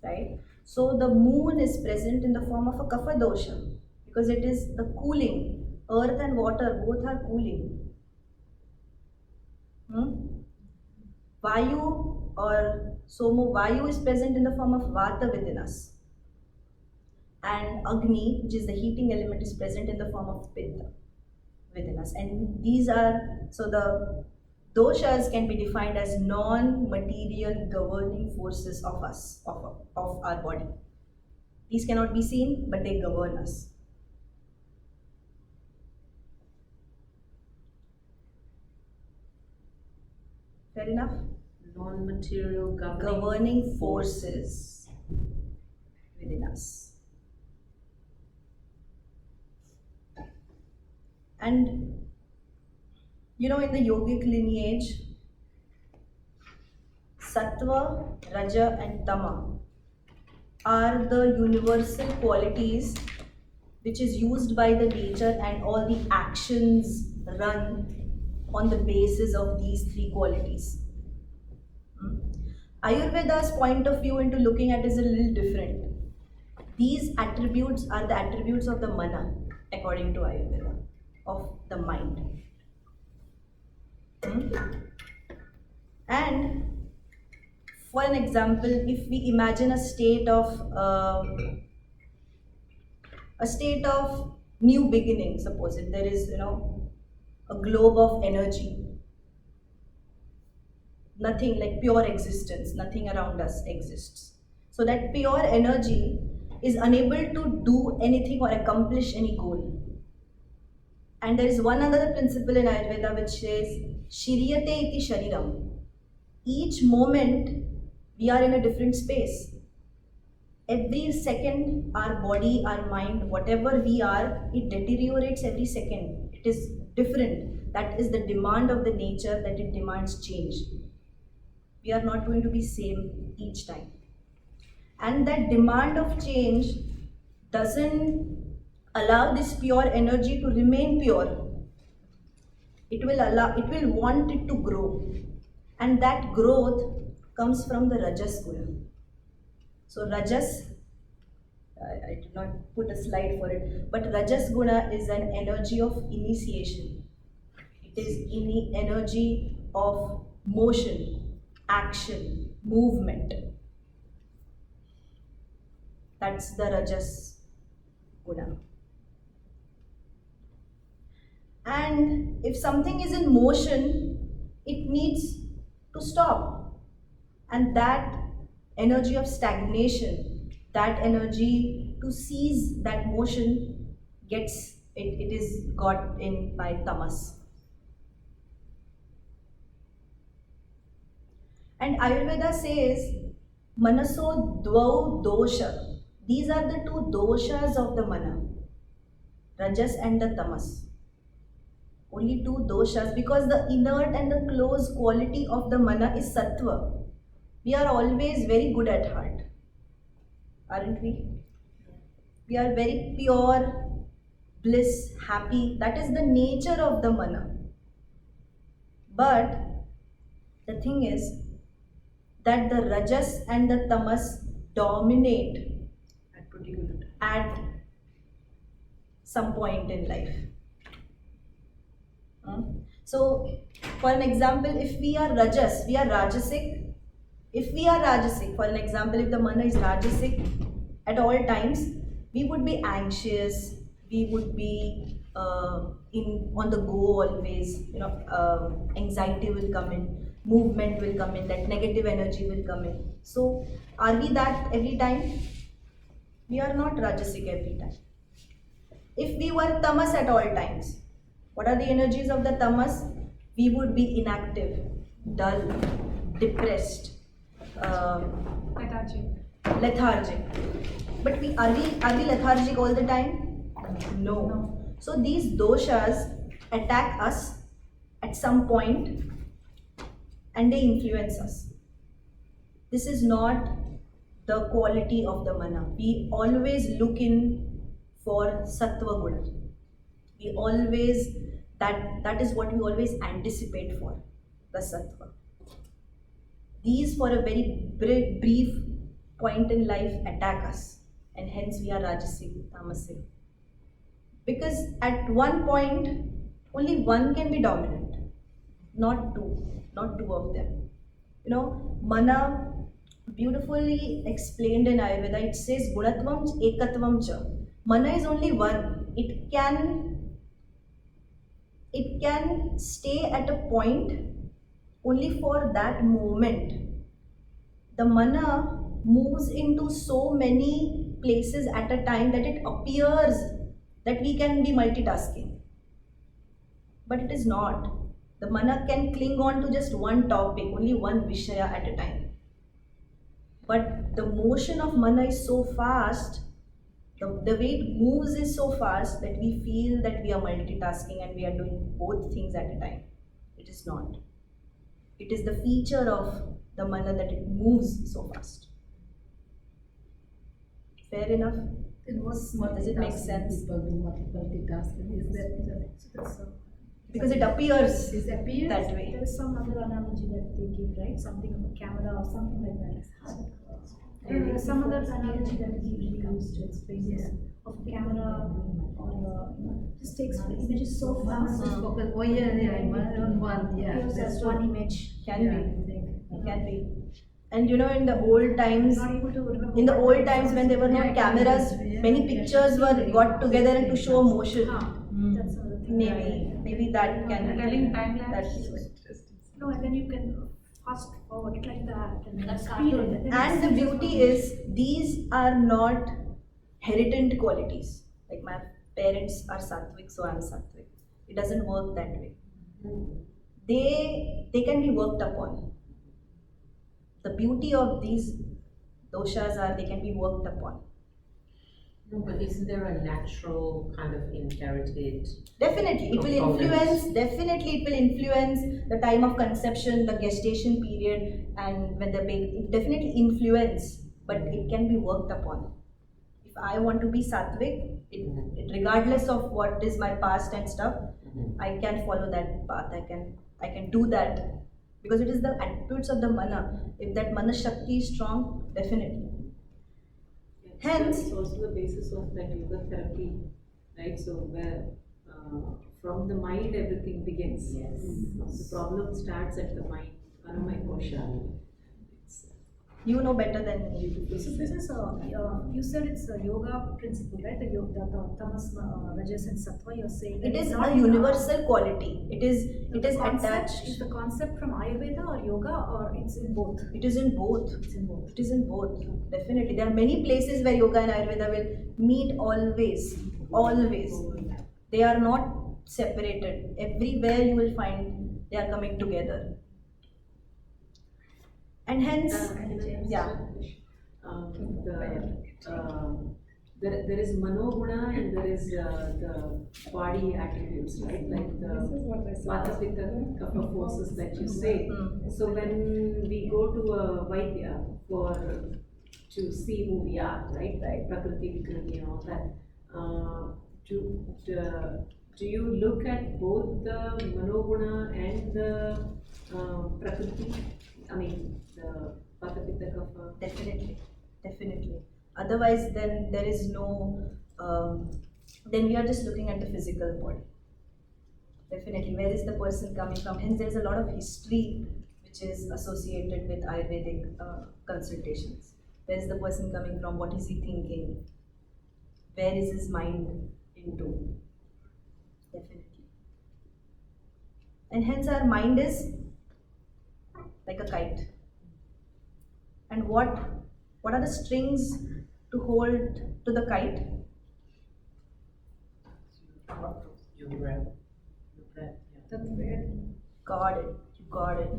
Right? So the moon is present in the form of a kapha dosha because it is the cooling. Earth and water both are cooling. Vayu or Somo, Vayu is present in the form of vata within us. And Agni, which is the heating element, is present in the form of pitta within us. And these are, so the doshas can be defined as non-material governing forces of us, of our body. These cannot be seen, but they govern us. Fair enough? Non-material Governing forces within us. And you know, in the yogic lineage, Sattva, Raja and Tama are the universal qualities which is used by the nature, and all the actions run on the basis of these 3 qualities. Ayurveda's point of view into looking at it is a little different. These attributes are the attributes of the mana, according to Ayurveda, of the mind. And for an example, if we imagine a state of new beginning, suppose if there is, a globe of energy, nothing like pure existence, nothing around us exists. So that pure energy is unable to do anything or accomplish any goal. And there is one other principle in Ayurveda which says, Shiryate iti shariram. Each moment we are in a different space. Every second, our body, our mind, whatever we are, it deteriorates every second. It is different. That is the demand of the nature, that it demands change. We are not going to be same each time. And that demand of change doesn't allow this pure energy to remain pure. It will want it to grow. And that growth comes from the Rajas Guna. So Rajas, I did not put a slide for it, but Rajas Guna is an energy of initiation. It is energy of motion, action, movement. That's the Rajas Guna. And if something is in motion, it needs to stop. And that energy of stagnation, that energy to seize that motion, it is got in by tamas. And Ayurveda says, Manaso dvau dosha. These are the two doshas of the mana, Rajas and the Tamas. Only two doshas, because the inert and the close quality of the mana is Sattva. We are always very good at heart, aren't we? We are very pure, bliss, happy. That is the nature of the mana. But the thing is that the Rajas and the Tamas dominate At particular time. at some point in life. So, for an example, if we are Rajas, we are Rajasic. If we are Rajasic, for an example, if the mana is Rajasic at all times, we would be anxious, we would be on the go always, anxiety will come in, movement will come in, that negative energy will come in. So, are we that every time? We are not Rajasic every time. If we were Tamas at all times, what are the energies of the Tamas? We would be inactive, dull, depressed, lethargic. But are we lethargic all the time? No. So these doshas attack us at some point and they influence us. This is not the quality of the mana. We always look in for sattva guna. We always, that is what we always anticipate for, the sattva. These for a very brief point in life attack us, and hence we are Rajasic, Tamasic. Because at one point, only one can be dominant, not two of them. Mana, beautifully explained in Ayurveda, it says Gunatvam ekatvam cha. Mana is only one. It can stay at a point only for that moment. The mana moves into so many places at a time that it appears that we can be multitasking. But it is not. The mana can cling on to just one topic, only one vishaya at a time. But the motion of mana is so fast, the way it moves is so fast that we feel that we are multitasking and we are doing both things at a time. It is not. It is the feature of the mana that it moves so fast. Fair enough? Does it make sense? People do multitasking. Is that Because it appears that There way. is some other analogy that they give, right? Something of a camera or something like that. There is some other analogy that is usually used to explain this of a camera or just takes images so fast. focus. Oh yeah, one. Yeah, Here's that's just true. one image. Can be. And in the old times, Not able to remember. in the what old times when there were no Yeah, cameras, yeah, many yeah. pictures were got together and to show motion. That's another thing. Maybe that can be. Telling time lapse. That is good. No, and then you can fast forward it like that and Like speed cartoon. it. And the beauty is, these are not heritant qualities. Like my parents are sattvic, so I'm sattvic. It doesn't work that way. They can be worked upon. The beauty of these doshas are they can be worked upon. No, but isn't there a natural kind of inherited? Definitely, it will influence the time of conception, the gestation period, and when the baby. It definitely influence, but it can be worked upon. If I want to be sattvic, regardless of what is my past and stuff, I can follow that path. I can do that because it is the attributes of the mana. If that mana shakti is strong, definitely. Hence, it's also the basis of that yoga therapy, right? So where from the mind everything begins. Yes. The problem starts at the mind. Anamaya kosha. you know better than me. So this is you said it's a yoga principle, right? The yoga, the tamas, rajas, and sattva. You're saying It that is it's a not universal quality. It is concept. attached. Is the concept from Ayurveda or yoga, or it's in both? It is in both. It's in both. It is in both. Definitely. There are many places where yoga and Ayurveda will meet always. Always. They are not separated. Everywhere you will find they are coming together. And hence, yeah. There is manoguna and there is the body attributes, right? Like the vata pitta kapha forces that you say. So when we go to a vaidya to see who we are, right? Prakriti, Vikriti and all that. Do you look at both the manoguna and the prakriti? I mean, the vata pitta kapha. Definitely. Otherwise, then there is no. Then we are just looking at the physical body. Definitely, where is the person coming from? Hence, there is a lot of history which is associated with Ayurvedic consultations. Where is the person coming from? What is he thinking? Where is his mind into? Definitely. And hence, our mind is like a kite. And what are the strings to hold to the kite? Your breath. Your breath. Yeah. The thread. Got it. You got it.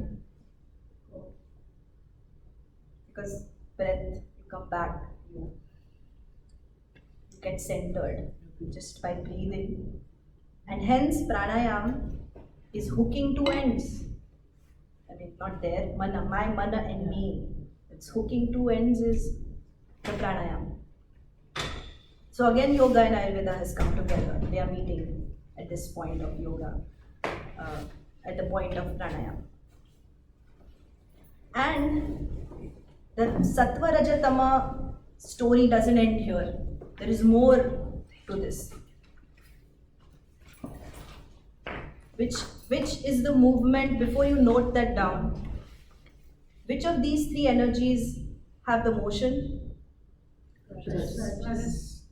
Because breath, you come back, you get centered just by breathing. And hence pranayam is hooking two ends. I mean, not there, mana, my mana and me. It's hooking two ends is the pranayam. So again, yoga and Ayurveda has come together. They are meeting at this point of yoga, at the point of pranayam. And the Sattva Rajatama story doesn't end here. There is more to this. Which is the movement, before you note that down, which of these three energies have the motion?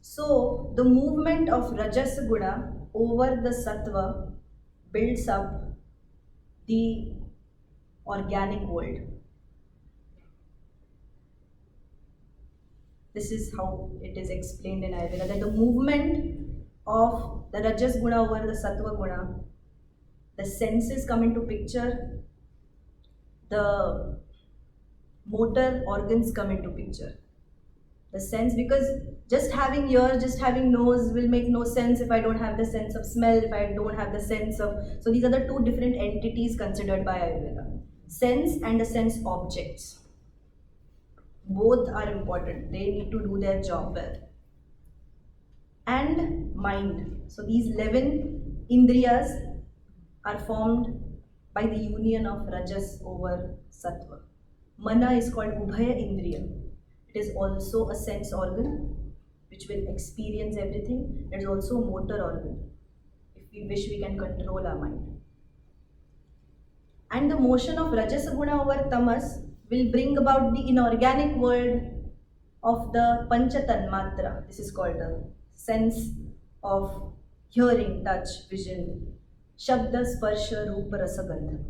So the movement of Rajas Guna over the Sattva builds up the organic world. This is how it is explained in Ayurveda, that the movement of the Rajas Guna over the Sattva Guna, the senses come into picture, the motor organs come into picture. The sense, because just having ears, just having nose will make no sense if I don't have the sense of smell, if I don't have the sense of. So these are the two different entities considered by Ayurveda. Sense and the sense objects. Both are important. They need to do their job well. And mind. So these 11 indriyas are formed by the union of Rajas over Sattva. Mana is called Ubhaya Indriya. It is also a sense organ which will experience everything. It is also a motor organ. If we wish, we can control our mind. And the motion of Rajas Guna over Tamas will bring about the inorganic world of the Pancha Tanmatra. This is called the sense of hearing, touch, vision, Shabda, Sparsha, Rupa, Rasa, Gandha.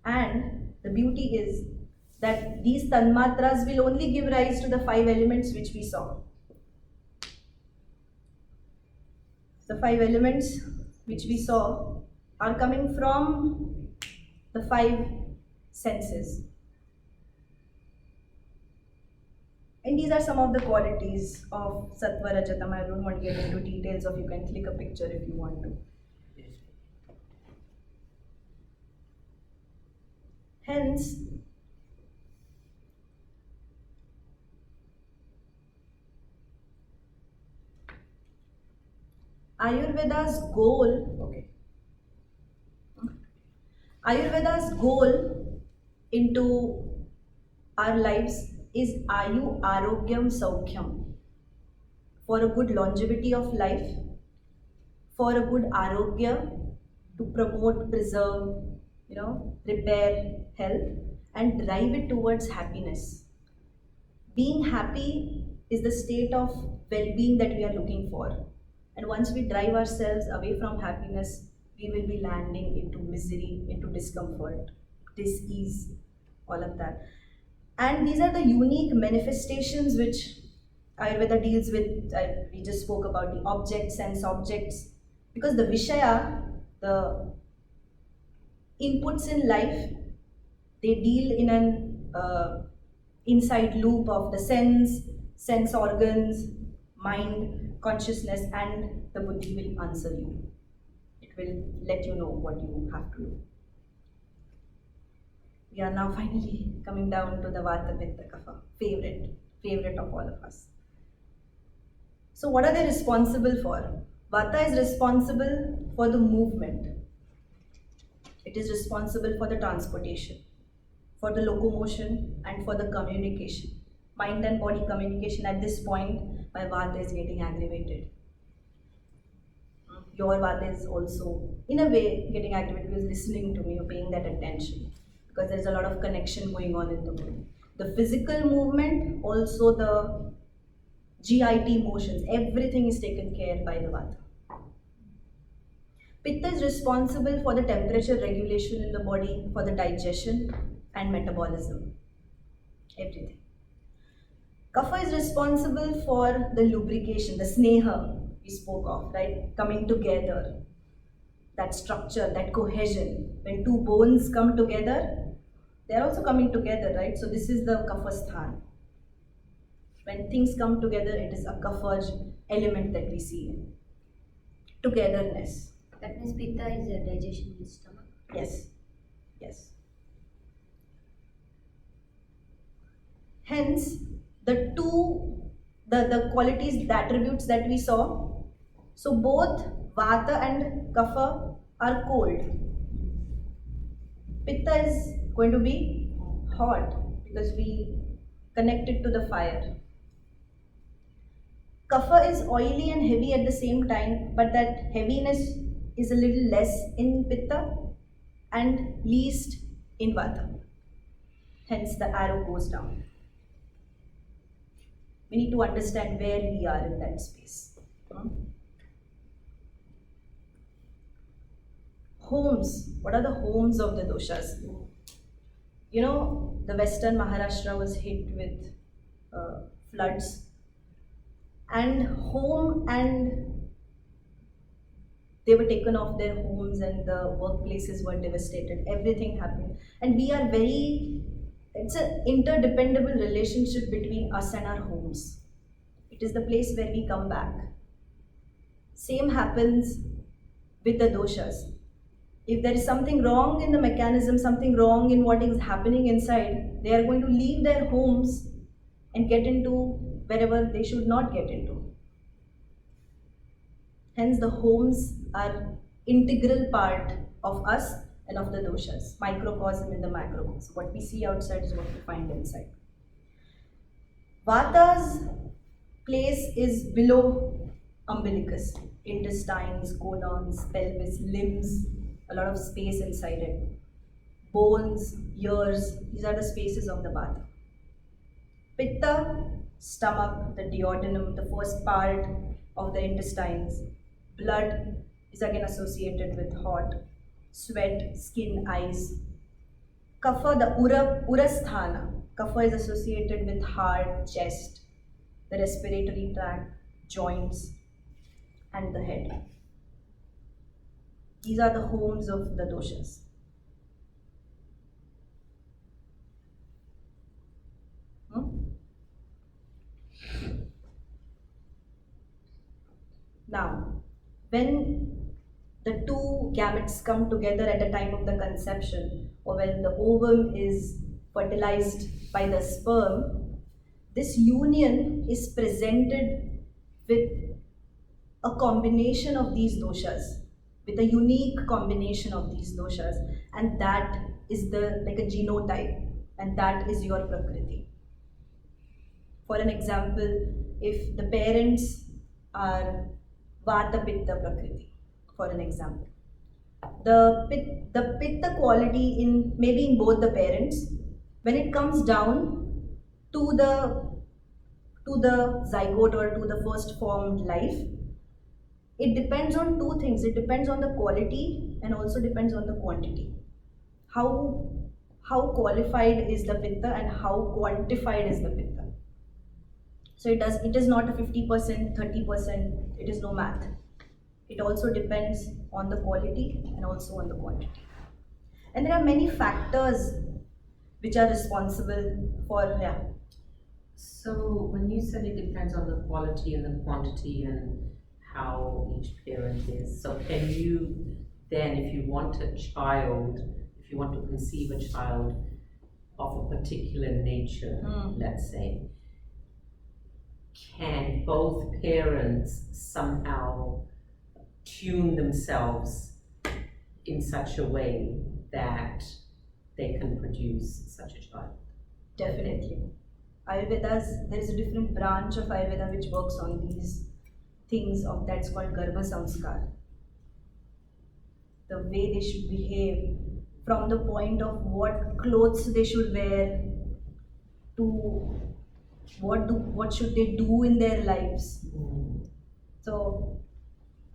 And the beauty is that these tanmatras will only give rise to the 5 elements which we saw. The 5 elements which we saw are coming from the 5 senses. And these are some of the qualities of Sattva Rajatama. I don't want to get into details of, you can click a picture if you want to. Hence, Ayurveda's goal, okay. Ayurveda's goal into our lives is Ayu Arogyam Saukhyam, for a good longevity of life, for a good arogya, to promote, preserve, repair health and drive it towards happiness. Being happy is the state of well-being that we are looking for. And once we drive ourselves away from happiness, we will be landing into misery, into discomfort, dis-ease, all of that. And these are the unique manifestations which Ayurveda deals with. We just spoke about the objects, sense objects, because the Vishaya, the inputs in life, they deal in an inside loop of the sense organs, mind, consciousness, and the buddhi will answer you. It will let you know what you have to do. We are now finally coming down to the Vata Pitta Kapha, favorite of all of us. So what are they responsible for? Vata is responsible for the movement. It is responsible for the transportation, for the locomotion, and for the communication. Mind and body communication. At this point, my Vata is getting aggravated. Your Vata is also, in a way, getting aggravated because listening to me, you're paying that attention, because there's a lot of connection going on in the body. The physical movement, also the GIT motions, everything is taken care by the Vata. Pitta is responsible for the temperature regulation in the body, for the digestion and metabolism, everything. Kapha is responsible for the lubrication, the sneha we spoke of, right? Coming together, that structure, that cohesion. When two bones come together, they are also coming together, right? So this is the kapha sthan. When things come together, it is a kapha element that we see. Togetherness. That means pitta is a digestion in the stomach. Yes. Yes. Hence, the qualities, the attributes that we saw, so both Vata and Kapha are cold. Pitta is going to be hot because we connect it to the fire. Kapha is oily and heavy at the same time, but that heaviness is a little less in Pitta and least in Vata. Hence the arrow goes down. We need to understand where we are in that space. Homes. What are the homes of the doshas? The western Maharashtra was hit with floods. And they were taken off their homes and the workplaces were devastated. Everything happened. And it's an interdependable relationship between us and our homes. It is the place where we come back. Same happens with the doshas. If there is something wrong in the mechanism, something wrong in what is happening inside, they are going to leave their homes and get into wherever they should not get into. Hence, the homes are integral part of us and of the doshas, microcosm in the macrocosm. What we see outside is what we find inside. Vata's place is below umbilicus, intestines, colons, pelvis, limbs, a lot of space inside it. Bones, ears, these are the spaces of the Vata. Pitta, stomach, the duodenum, the first part of the intestines. Blood is again associated with hot, sweat, skin, eyes. Kapha, the urasthana. Kapha is associated with heart, chest, the respiratory tract, joints, and the head. These are the homes of the doshas. Now, when the two gametes come together at the time of the conception, or when the ovum is fertilized by the sperm, this union is presented with a combination of these doshas, with a unique combination of these doshas, and that is the like a genotype, and that is your prakriti. For an example, if the parents are vata pitta prakriti, for an example, the pitta quality in maybe in both the parents, when it comes down to the zygote or to the first formed life, it depends on two things. It depends on the quality and also depends on the quantity. How qualified is the pitta and how quantified is the pitta. So it is not a 50%, 30%, it is no math. It also depends on the quality and also on the quantity. And there are many factors which are responsible for, yeah. So when you said it depends on the quality and the quantity and how each parent is, so can you then, if you want a child, if you want to conceive a child of a particular nature, let's say, can both parents somehow tune themselves in such a way that they can produce such a child? Definitely. Ayurveda's, there is a different branch of Ayurveda which works on these things of that's called Garbha Samskar. The way they should behave, from the point of what clothes they should wear to what should they do in their lives. So,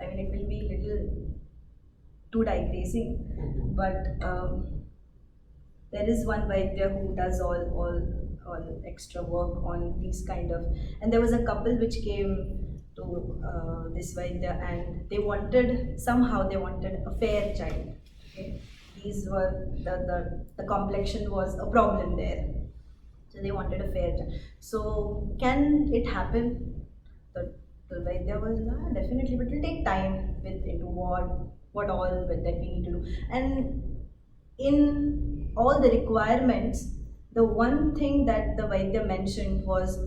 I mean, it will be little too digressing, but there is one Vaidya who does all extra work on these kind of, and there was a couple which came to this Vaidya, and they wanted a fair child. Okay? These were the complexion was a problem there, so they wanted a fair child. So can it happen? The Vaidya was definitely, but it will take time with into what all that we need to do. And in all the requirements, the one thing that the Vaidya mentioned was,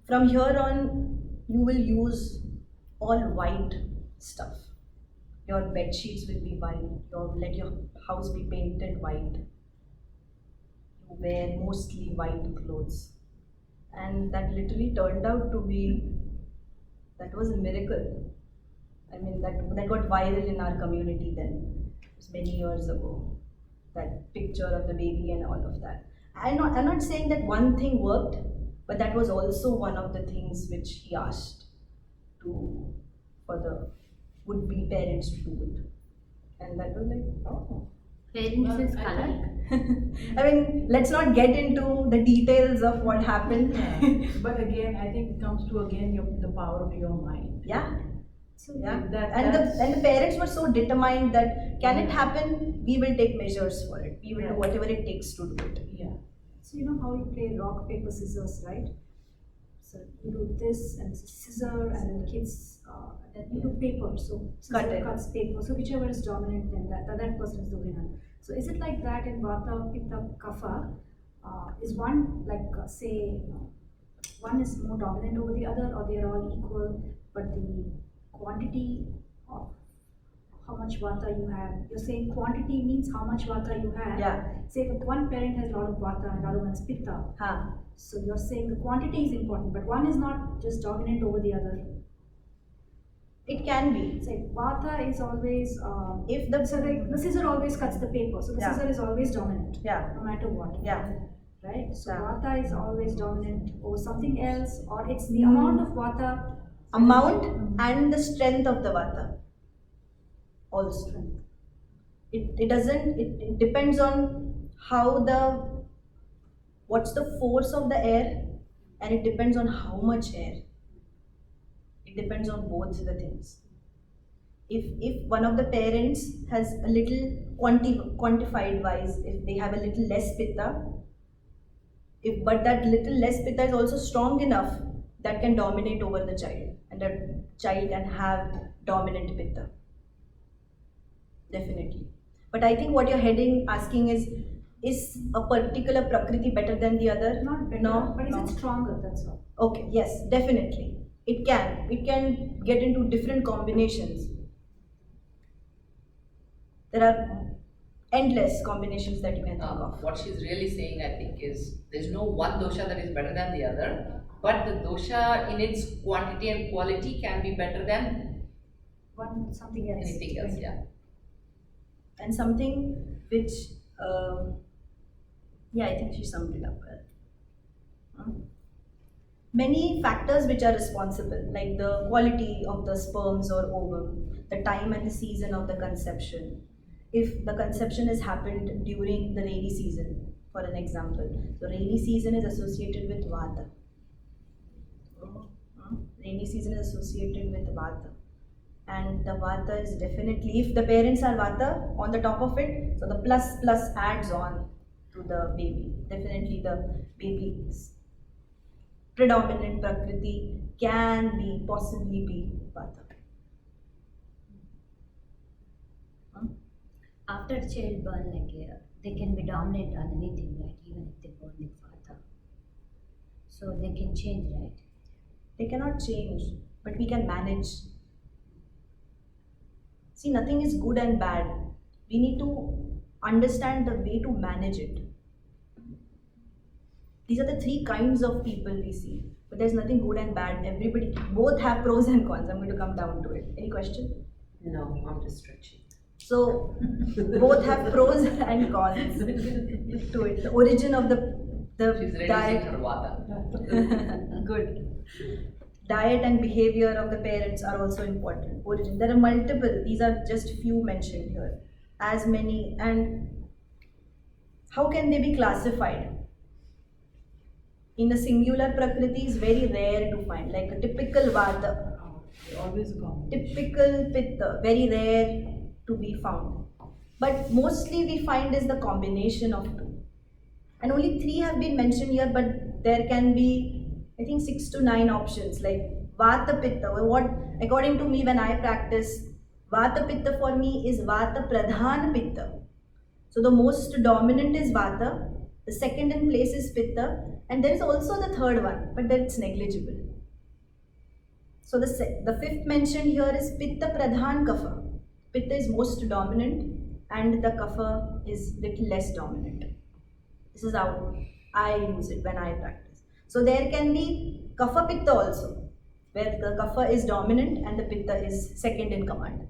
from here on you will use all white stuff. Your bed sheets will be white. Let your house be painted white. You wear mostly white clothes, and that literally turned out to be, that was a miracle. I mean, that got viral in our community then. It was many years ago. That picture of the baby and all of that. I'm not saying that one thing worked, but that was also one of the things which he asked for the would-be parents to do it. And that was like, oh. Parents is color. I mean, let's not get into the details of what happened. But again, I think it comes to the power of your mind. Yeah. So Yeah. that's And the parents were so determined that can it happen? We will take measures for it. We will do whatever it takes to do it. yeah. So you know how you play rock, paper, scissors, right? So you do this and scissor, and then kids, then you do paper. So Cut scissor it. cuts paper. So whichever is dominant, then that person is the winner. So is it like that in Vata, Pitta, Kapha? Is one like say one is more dominant over the other, or they are all equal, but the quantity of how much Vata you have? You're saying quantity means how much Vata you have. Yeah. Say if one parent has a lot of Vata and the other one has Pitta. Huh. So you're saying the quantity is important, but one is not just dominant over the other. It can be. Say Vata is always If so the scissor always cuts the paper, so the Yeah. scissor is always dominant, Yeah. no matter what. Yeah. Right. So Yeah. Vata is always dominant over something else, or it's the amount of Vata. Amount and the strength of the Vata. Also. It depends on what's the force of the air, and it depends on how much air. It depends on both the things. If one of the parents has a little quantified wise, if they have a little less pitta, but that little less pitta is also strong enough that can dominate over the child, and that child can have dominant pitta. Definitely. But I think what you're asking is a particular prakriti better than the other? Not better, No, but is no. it stronger? That's all. Okay, yes, definitely. It can get into different combinations. There are endless combinations that you can think of. What she's really saying, I think, is there's no one dosha that is better than the other, but the dosha in its quantity and quality can be better than Something else. anything else. Yeah. And something which, I think she summed it up well. Many factors which are responsible, like the quality of the sperms or ovum, the time and the season of the conception. If the conception has happened during the rainy season, for an example, the rainy season is associated with Vata. Rainy season is associated with Vata. And the Vata is definitely, if the parents are Vata on the top of it, so the plus adds on to the baby. Definitely the baby's predominant Prakriti can be, possibly be Vata. After childbirth, they can be dominant on anything, right? Even if they born with Vata. So they can change, right? They cannot change, but we can manage. See, nothing is good and bad. We need to understand the way to manage it. These are the three kinds of people we see. But there's nothing good and bad. Everybody, both have pros and cons. I'm going to come down to it. Any question? No, I'm just stretching. So, both have pros and cons to it. The origin of the She's reducing diet. her vata. Good. Diet and behavior of the parents are also important. Origin. There are multiple. These are just few mentioned here. As many. And how can they be classified? In a singular Prakriti is very rare to find. Like a typical Vata. Always come. Typical Pitta. Very rare to be found. But mostly we find is the combination of two. And only 3 have been mentioned here, but there can be, I think, 6 to 9 options. Like Vata Pitta. What, according to me, when I practice, Vata Pitta for me is Vata Pradhan Pitta. So the most dominant is Vata. The second in place is Pitta. And there is also the third one, but that's negligible. So the fifth mentioned here is Pitta Pradhan Kapha. Pitta is most dominant and the Kapha is little less dominant. This is how I use it when I practice. So there can be Kapha Pitta also, where the Kapha is dominant and the Pitta is second in command.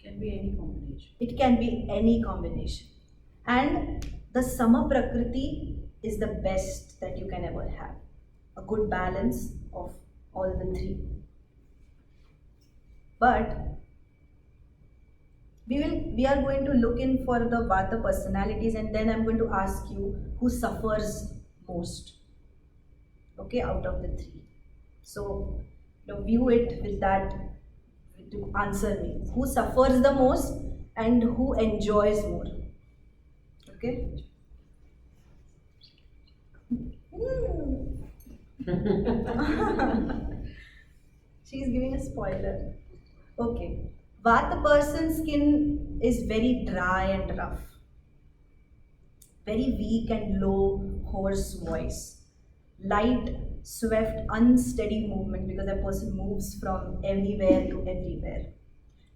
Can be any combination. It can be any combination. And the Sama Prakriti is the best that you can ever have. A good balance of all the 3. But we are going to look in for the Vata personalities, and then I'm going to ask you who suffers most. Okay, out of the 3. So view it with that to answer me. Who suffers the most and who enjoys more? Okay. She's giving a spoiler. Okay. Vata person's skin is very dry and rough. Very weak and low, hoarse voice. Light, swift, unsteady movement because a person moves from everywhere to everywhere.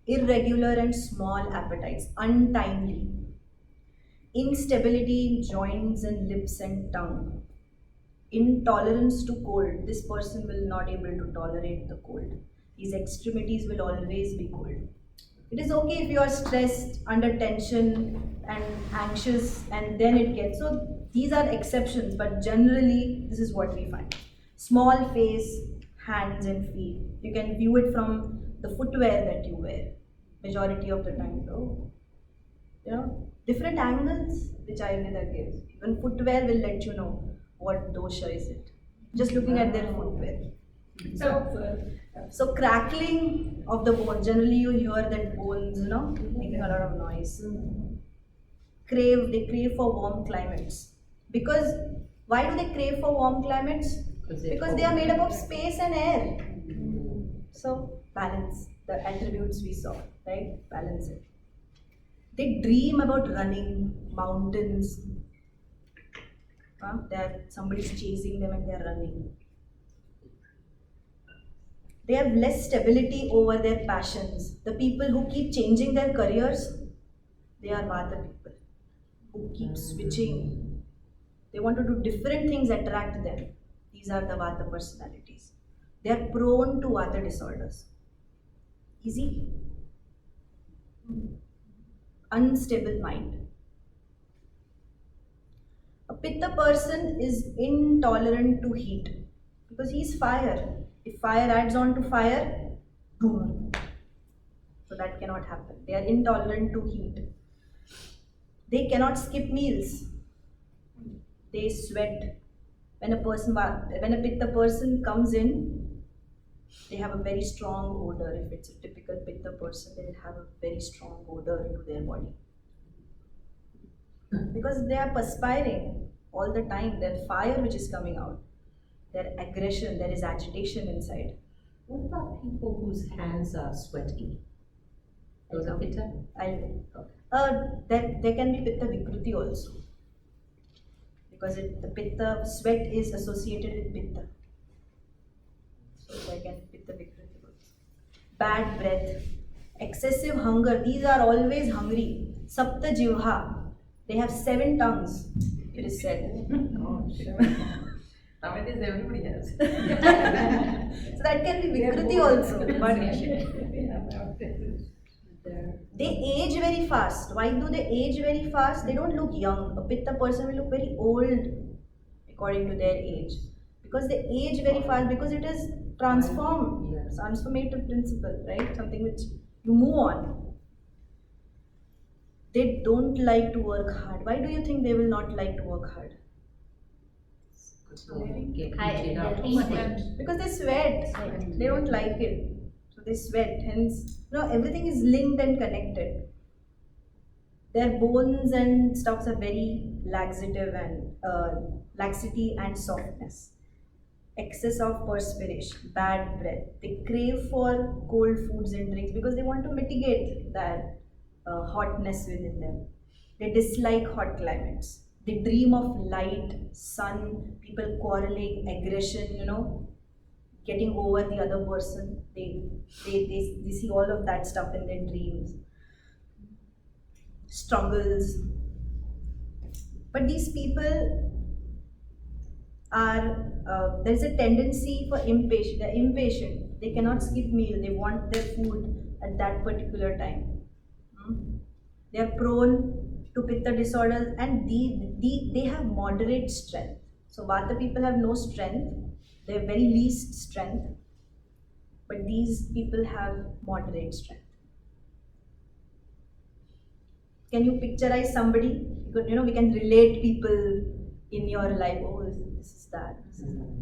Irregular and small appetites, untimely. Instability in joints and lips and tongue. Intolerance to cold. This person will not able to tolerate the cold. His extremities will always be cold. It is okay if you are stressed, under tension and anxious and then it gets. So these are exceptions, but generally this is what we find. Small face, hands and feet. You can view it from the footwear that you wear. Majority of the time though. Different angles which Ayurveda gives. Even footwear will let you know what dosha is it. Just looking at their footwear. So crackling of the bone. Generally you hear that bones, making a lot of noise. They crave for warm climates. Because, why do they crave for warm climates? Because they are made up of space and air. So, balance the attributes we saw, right? Balance it. They dream about running mountains. Somebody's chasing them and they're running. They have less stability over their passions. The people who keep changing their careers, they are Vata people, who keep switching. They want to do different things, attract them. These are the Vata personalities. They are prone to Vata disorders. Easy? Unstable mind. A Pitta person is intolerant to heat because he is fire. If fire adds on to fire, boom. So that cannot happen. They are intolerant to heat. They cannot skip meals. They sweat. When a Pitta person comes in, they have a very strong odor. If it's a typical Pitta person, they will have a very strong odor into their body. Because they are perspiring all the time. Their fire which is coming out. Their aggression, there is agitation inside. What about people whose hands are sweaty? Those are Pitta? There can be Pitta Vikruti also. Because the Pitta sweat is associated with Pitta. So there can be Pitta Vikruti also. Bad breath, excessive hunger. These are always hungry. Sapta Jivha. They have 7 tongues, it is said. Nowadays everybody has. So that can be Vikruti also. But they age very fast. Why do they age very fast? They don't look young. A Pitta person will look very old according to their age. Because they age very fast because it is transformative principle, right? Something which you move on. They don't like to work hard. Why do you think they will not like to work hard? Because they sweat. They don't like it. So they sweat. Hence, everything is linked and connected. Their bones and stuffs are very laxative and laxity and softness. Excess of perspiration, bad breath. They crave for cold foods and drinks because they want to mitigate that hotness within them. They dislike hot climates. They dream of light, sun, people quarreling, aggression, getting over the other person. They see all of that stuff in their dreams. Struggles. But these people are, there is a tendency for impatient. They're impatient. They cannot skip meal. They want their food at that particular time. They are prone to Pitta disorders and they have moderate strength. So Vata people have no strength. They have very least strength. But these people have moderate strength. Can you picturize somebody? We can relate people in your life. Oh, this is that. This is that.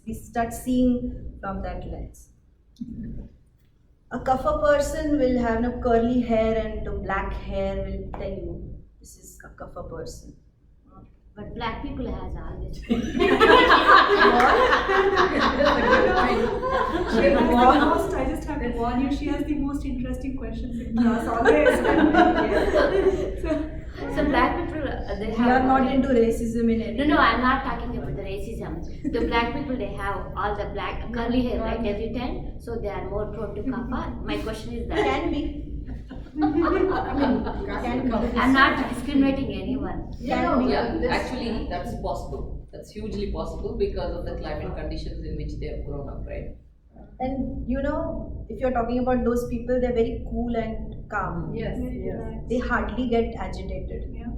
We start seeing from that lens. A Kapha person will have curly hair and black hair will tell you this is a Kapha person. But black people has all this. I just have to warn you, she has the most interesting questions in class always. So black people, they have. We are not into racism in any. No, I'm not talking about the racism. The black people, they have all the black curly hair, right, every time. So they are more prone to kapha. My question is that. Can be. I'm not discriminating anyone. Actually, that's possible. That's hugely possible because of the climate conditions in which they have grown up, right? And if you're talking about those people, they're very cool and calm. Yes. They hardly get agitated. Yeah.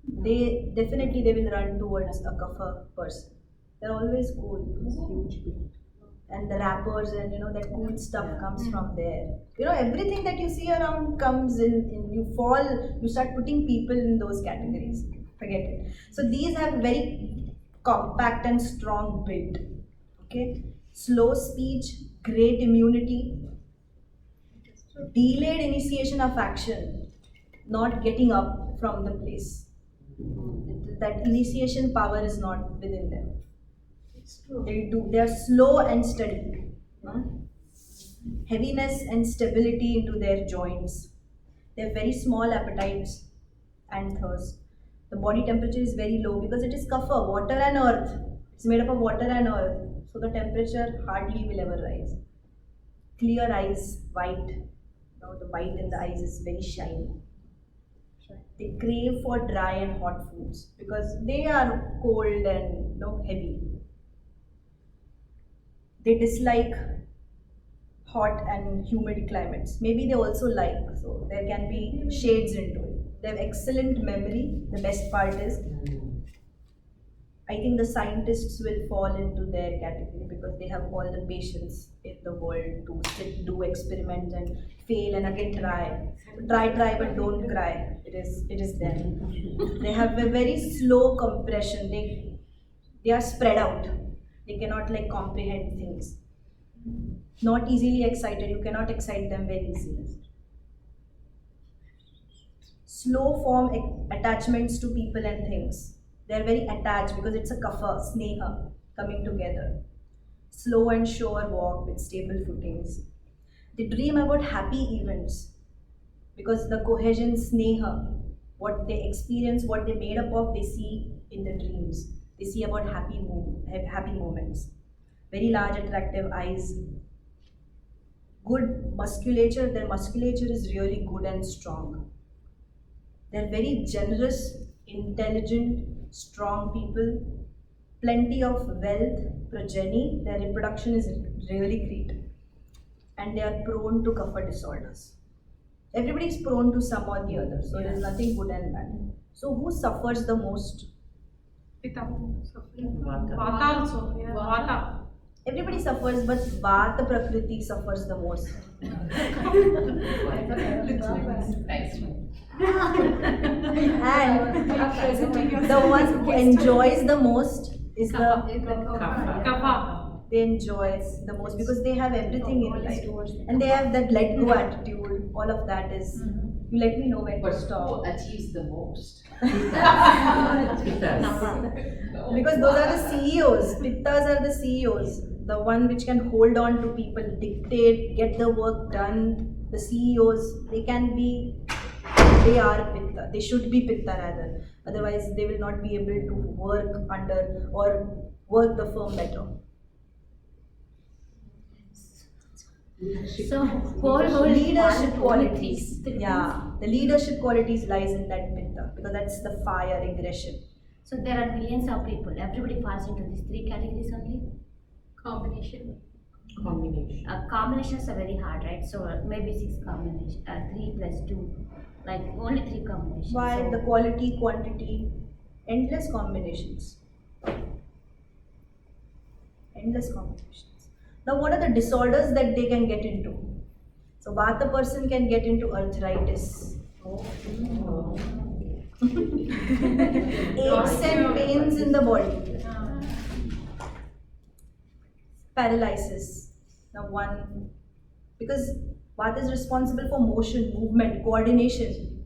They will run towards a kapha person. They're always cool. Huge people. And the rappers and that cool stuff comes from there. Everything that you see around comes in you start putting people in those categories. Forget it. So these have very compact and strong build. Okay? Slow speech, great immunity, delayed initiation of action, not getting up from the place. That initiation power is not within them. They are slow and steady. Heaviness and stability into their joints. They have very small appetites and thirst. The body temperature is very low because it is kapha, water and earth. It's made up of water and earth. So the temperature hardly will ever rise. clear eyes, white. The white in the eyes is very shiny. They crave for dry and hot foods because they are cold and heavy. They dislike hot and humid climates. Maybe they also like, so there can be shades into it. They have excellent memory. The best part is, I think the scientists will fall into their category because they have all the patience in the world to sit, do experiments and fail and again try. Try, but don't cry. It is them. They have a very slow compression. They are spread out. They cannot comprehend things. Not easily excited. You cannot excite them very easily. Slow form attachments to people and things. They are very attached because it's a kapha, sneha, coming together. Slow and sure walk with stable footings. They dream about happy events because the cohesion, sneha, what they experience, what they made up of, they see in the dreams. They see about happy moments. Very large, attractive eyes. Good musculature. Their musculature is really good and strong. They're very generous, intelligent, strong people. Plenty of wealth, progeny. Their reproduction is really great. And they are prone to kapha disorders. Everybody is prone to some or the other. So there's nothing good and bad. So who suffers the most? Pitta. Vata. Vata also. Yeah. Vata. Everybody suffers, but Vata Prakriti suffers the most. Nice. And the one who enjoys the most is the Kapha. they enjoy the most because they have everything in life and they have that let go attitude. All of that is you let me know when to But stop who achieves the most? because those are the CEOs. Pittas are the CEOs, the one which can hold on to people, dictate, get the work done. The CEOs, they are Pitta. They should be Pitta rather. Otherwise, they will not be able to work under or work the firm better. So whole Leadership qualities. Yeah, the leadership qualities lies in that Pitta because that's the fire, aggression. So there are millions of people. Everybody falls into these three categories only. Combination. Combinations are very hard, right? So maybe 6 combinations, 3 plus 2, like only 3 combinations. While So the quality, quantity, endless combinations. Endless combinations. Now, what are the disorders that they can get into? So, Vata person can get into arthritis. Aches and pains in the body. Paralysis. Now, because Vata is responsible for motion, movement, coordination.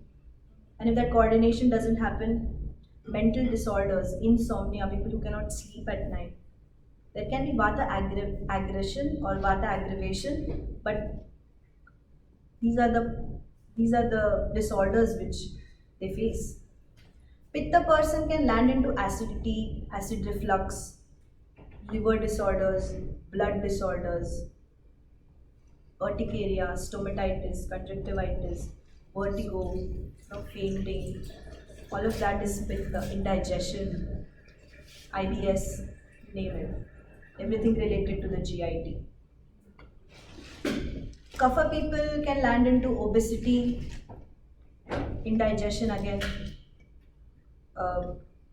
And if that coordination doesn't happen, mental disorders, insomnia, people who cannot sleep at night. There can be Vata aggression or Vata aggravation, but these are the disorders which they face. Pitta person can land into acidity, acid reflux, liver disorders, blood disorders, urticaria, stomatitis, conjunctivitis, vertigo, fainting. All of that is Pitta, indigestion, IBS, name it. Everything related to the GIT. Kapha people can land into obesity, indigestion again,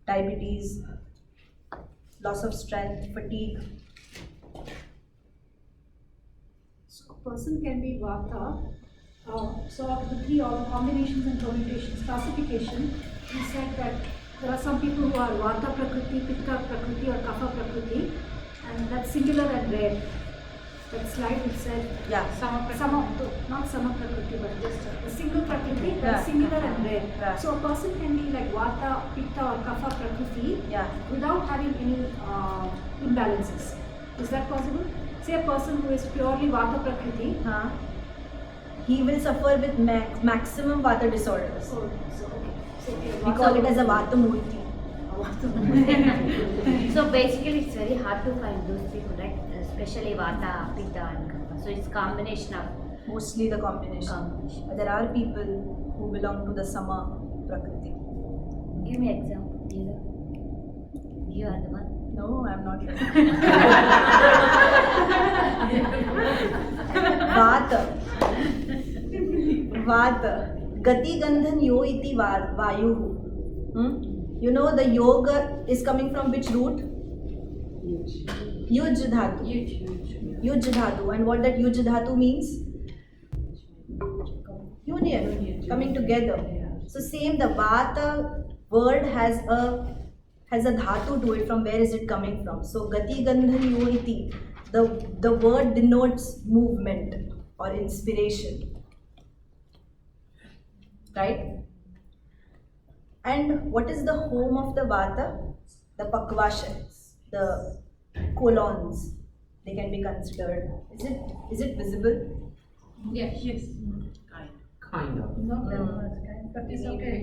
diabetes, loss of strength, fatigue. So a person can be Vata. So of the 3, all the combinations and permutations, classification, we said that there are some people who are Vata Prakriti, Pitta Prakriti or Kapha Prakriti, and that's singular and rare. That slide which said not Sama Prakriti but just a single Prakriti, that's singular and rare. Yeah. So a person can be like Vata, Pitta or Kapha Prakriti without having any imbalances. Is that possible? Say a person who is purely Vata Prakriti. He will suffer with maximum Vata disorders. So We call it as a Vata Murti. so basically it's very hard to find those people, right? Especially Vata, Pitta and Kapha. So it's combination of Mostly the combination. combination. But there are people who belong to the Sama Prakriti. Give me example. You are the one. No, I'm not. Vata. Vata. Gati Gandhan Yo iti Vayuhu. You know the yoga is coming from which root? Yuj Dhatu. Yuj Dhatu. And what that Yuj Dhatu means? Union. Coming together. So same, the Vata word has a dhatu to it. From where is it coming from? So Gati Gandhan Yo iti. The word denotes movement or inspiration. Right? And what is the home of the Vata? The Pakvashans, the colons. They can be considered. Is it visible? Yes. Kind of. Not that much, but it's okay.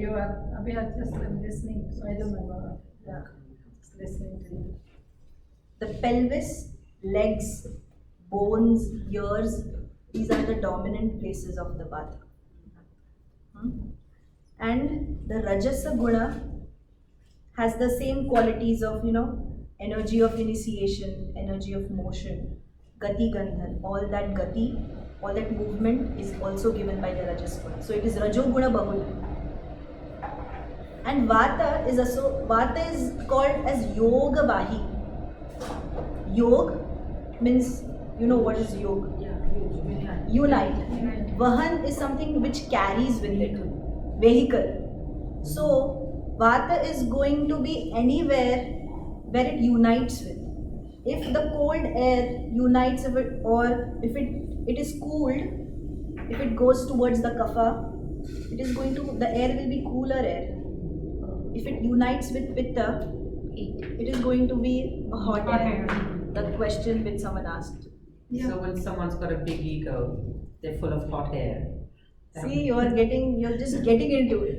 We are just listening, so I don't know. Yeah, just listening to you. The pelvis, legs, bones, ears, these are the dominant places of the Vata. And the Rajasa Guna has the same qualities of, energy of initiation, energy of motion, Gati Gandhan, all that Gati, all that movement is also given by the Rajas Guna. So it is Rajoguna Bahul. And Vata is called as Yoga Vahi. Yog means, you know what is Yoga? Unite. Vahan is something which carries with it. Vehicle. So Vata is going to be anywhere where it unites with. If the cold air unites with it, or if it is cooled, if it goes towards the kapha, the air will be cooler air. If it unites with pitta, it is going to be a hot air. The question which someone asked. So when someone's got a big ego, they're full of hot air. See, you're just getting into it.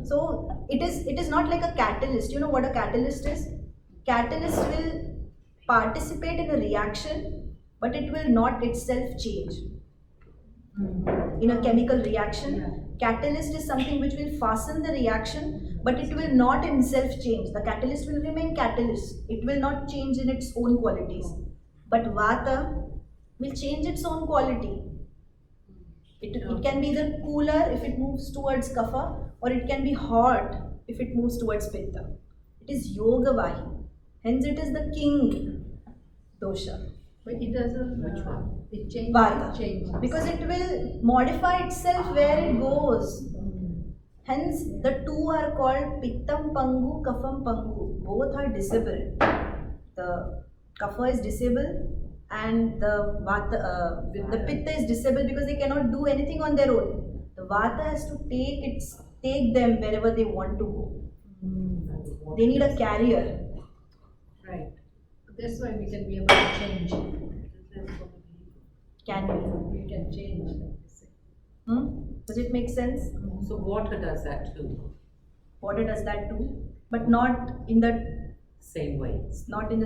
So it is not like a catalyst. You know what a catalyst is? Catalyst will participate in a reaction, but it will not itself change. In a chemical reaction, catalyst is something which will fasten the reaction, but it will not in itself change. The catalyst will remain catalyst. It will not change in its own qualities. But Vata will change its own quality. It can be either cooler if it moves towards kapha, or it can be hot if it moves towards pitta. It is Yoga Vahi. Hence it is the king dosha. But it doesn't. Which one? It changes. Vata. It changes. Because it will modify itself where it goes. Hence the two are called Pittam Pangu, Kapham Pangu. Both are disabled. The kapha is disabled and the Vata, the Pitta is disabled because they cannot do anything on their own. The Vata has to take them wherever they want to go. They need a carrier. Right. That's why we can be able to change. Can be. We can change. Like they say. Does it make sense? So water does that too, Water does that too, but not in the same way.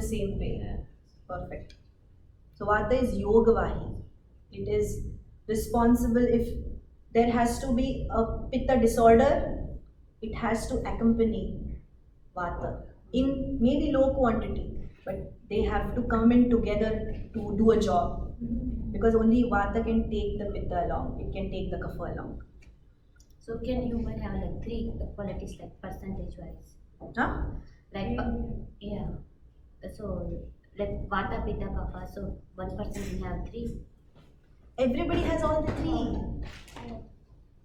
same way. Perfect. So Vata is Yoga Vahi. It is responsible if there has to be a Pitta disorder, it has to accompany Vata in maybe low quantity, but they have to come in together to do a job. Because only Vata can take the Pitta along, it can take the Kapha along. So can you might have like 3 qualities like percentage wise? Huh? Like yeah. So like Vata, Pitta, Kapha. So one person will have 3. Everybody has all the 3.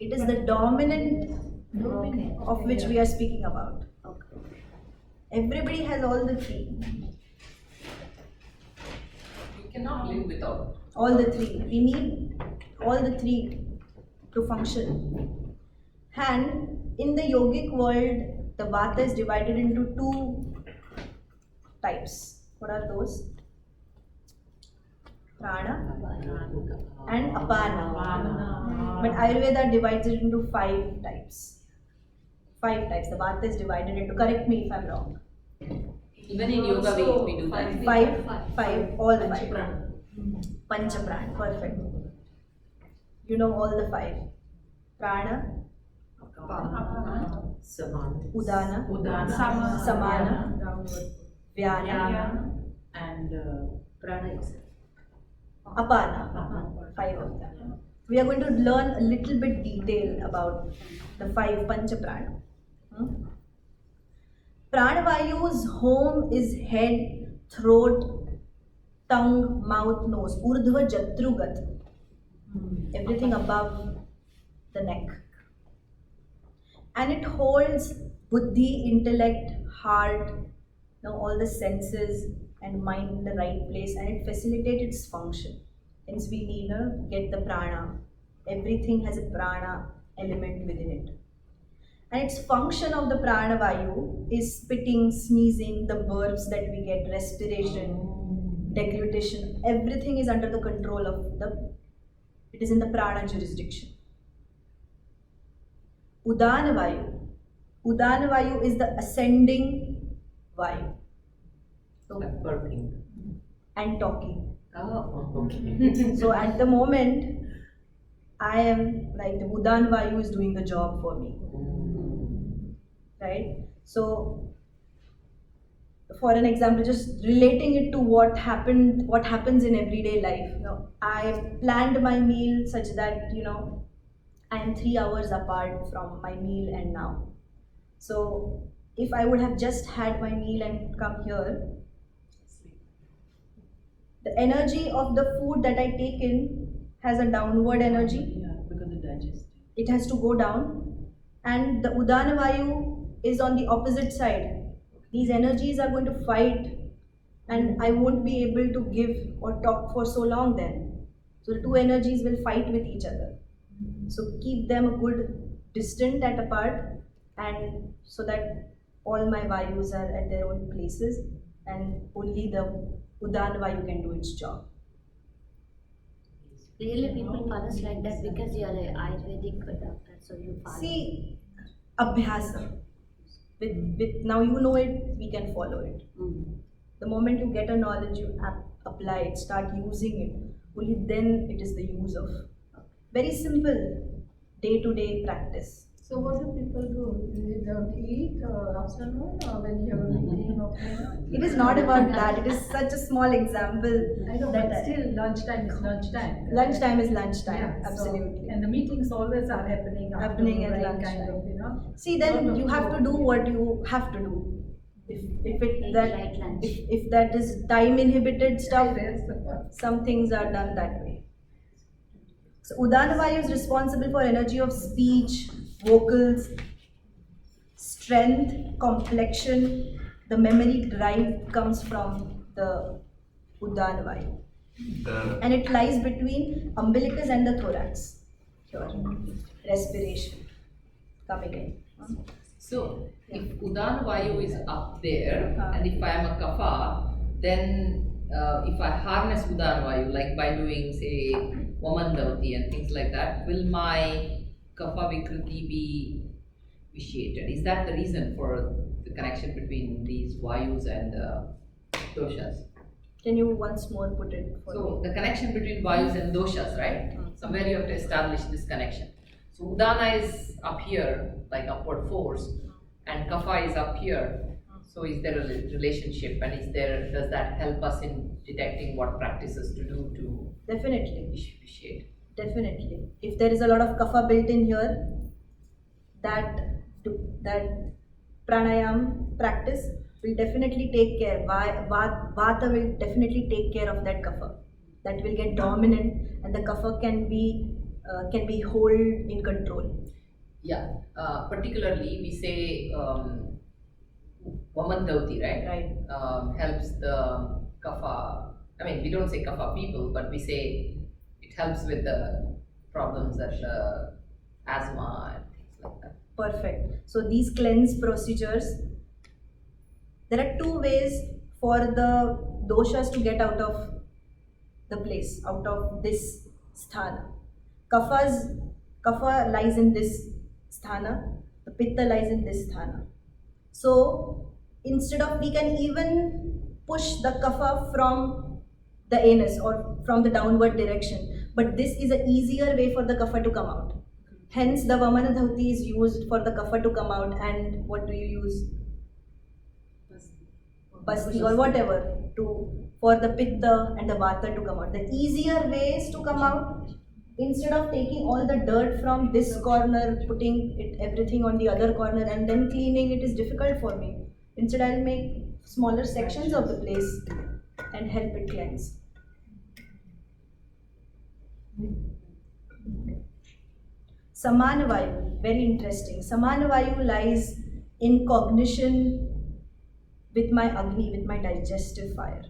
It is the dominant Okay. of which we are speaking about. Okay. Everybody has all the 3. You cannot live without. All the 3. We need all the 3 to function. And in the yogic world, the Vata is divided into 2 types. What are those? Prana and Apana. But Ayurveda divides it into 5 types. 5 types. The Vata is divided into, correct me if I'm wrong. Even in yoga, we do that. Five, all the five. Prana. Pancha prana, perfect. You know all the five. Prana, Samana. Udana, Samana. Samana, Downward. Vyana, And Prana itself. Apana. Five of them. We are going to learn a little bit detail about the five Pancha prana. Pranavayu's home is head, throat, tongue, mouth, nose. Urdhva Jatrugat. Everything above the neck. And it holds buddhi, intellect, heart, all the senses and mind in the right place, and it facilitates its function. Hence we need to get the prana. Everything has a prana element within it. And its function of the prana vayu is spitting, sneezing, the burps that we get, respiration, deglutition, everything is under the control of it is in the prana jurisdiction. Udana vayu. Udana vayu is the ascending vayu. So, like burping. and talking. Oh, okay. So at the moment, I am like the Udan Vayu is doing the job for me. Right? So for an example, just relating it to what happens in everyday life. I planned my meal such that, I am 3 hours apart from my meal and now. So if I would have just had my meal and come here, the energy of the food that I take in has a downward energy. Yeah, because it digests. It has to go down. And the Udana Vayu is on the opposite side. These energies are going to fight, and I won't be able to give or talk for so long then. So the two energies will fight with each other. So keep them a good distance at apart, and so that all my Vayus are at their own places, and only the Udana Vayu can do its job. Really, people follow us like that because you are an Ayurvedic doctor, so you follow. See, abhyasa. With now you know it, we can follow it. The moment you get a knowledge, you apply it, start using it. Only then it is the use of. Very simple, day-to-day practice. So what do people do? They don't eat afternoon or when you have a meeting or dinner? It is not about that. It is such a small example. I know, that but still lunchtime is lunchtime. lunchtime is lunchtime. Yeah, Absolutely. And the meetings always are happening after Happening at right, lunchtime. kind of, See, then you have to do what you have to do. If Light lunch. if that is time inhibited stuff, Yes. some things are done that way. So Udana Vayu is responsible for energy of speech, vocals, strength, complexion. The memory drive comes from the Udana Vayu. And it lies between umbilicus and the thorax. Here, respiration coming in. So if Udana Vayu is up there, Uh. and if I am a kapha, then if I harness Udana Vayu, like by doing say Vamandavati and things like that, will my kapha vikriti be vitiated? Is that the reason for the connection between these Vayus and doshas? Can you once more put it for So me? the connection between Vayus and doshas, right? Somewhere you have to establish this connection. So Udana is up here, like upward force, and Kapha is up here. So is there a relationship, and does that help us in detecting what practices to do to Definitely. vitiate? Definitely. If there is a lot of kapha built in here, that pranayam practice will definitely take care. Vata will definitely take care of that kapha. That will get dominant, and the kapha can be held in control. Yeah. Particularly, we say Vamandavati, right? Right. Helps the kapha. I mean, we don't say kapha people, but we say it helps with the problems that asthma and things like that. Perfect. So these cleanse procedures, there are two ways for the doshas to get out of the place, out of this sthana. Kapha lies in this sthana, the pitta lies in this sthana. So instead of, we can even push the kapha from the anus or from the downward direction. But this is an easier way for the kapha to come out. Hence, the Vamana Dhauti is used for the kapha to come out. And what do you use? Basti or whatever for the pitta and the vata to come out. The easier ways to come out, instead of taking all the dirt from this corner, putting everything on the other corner and then cleaning, it is difficult for me. Instead, I'll make smaller sections of the place and help it cleanse. Samana Vayu, very interesting. Samana Vayu lies in cognition with my Agni, with my digestive fire.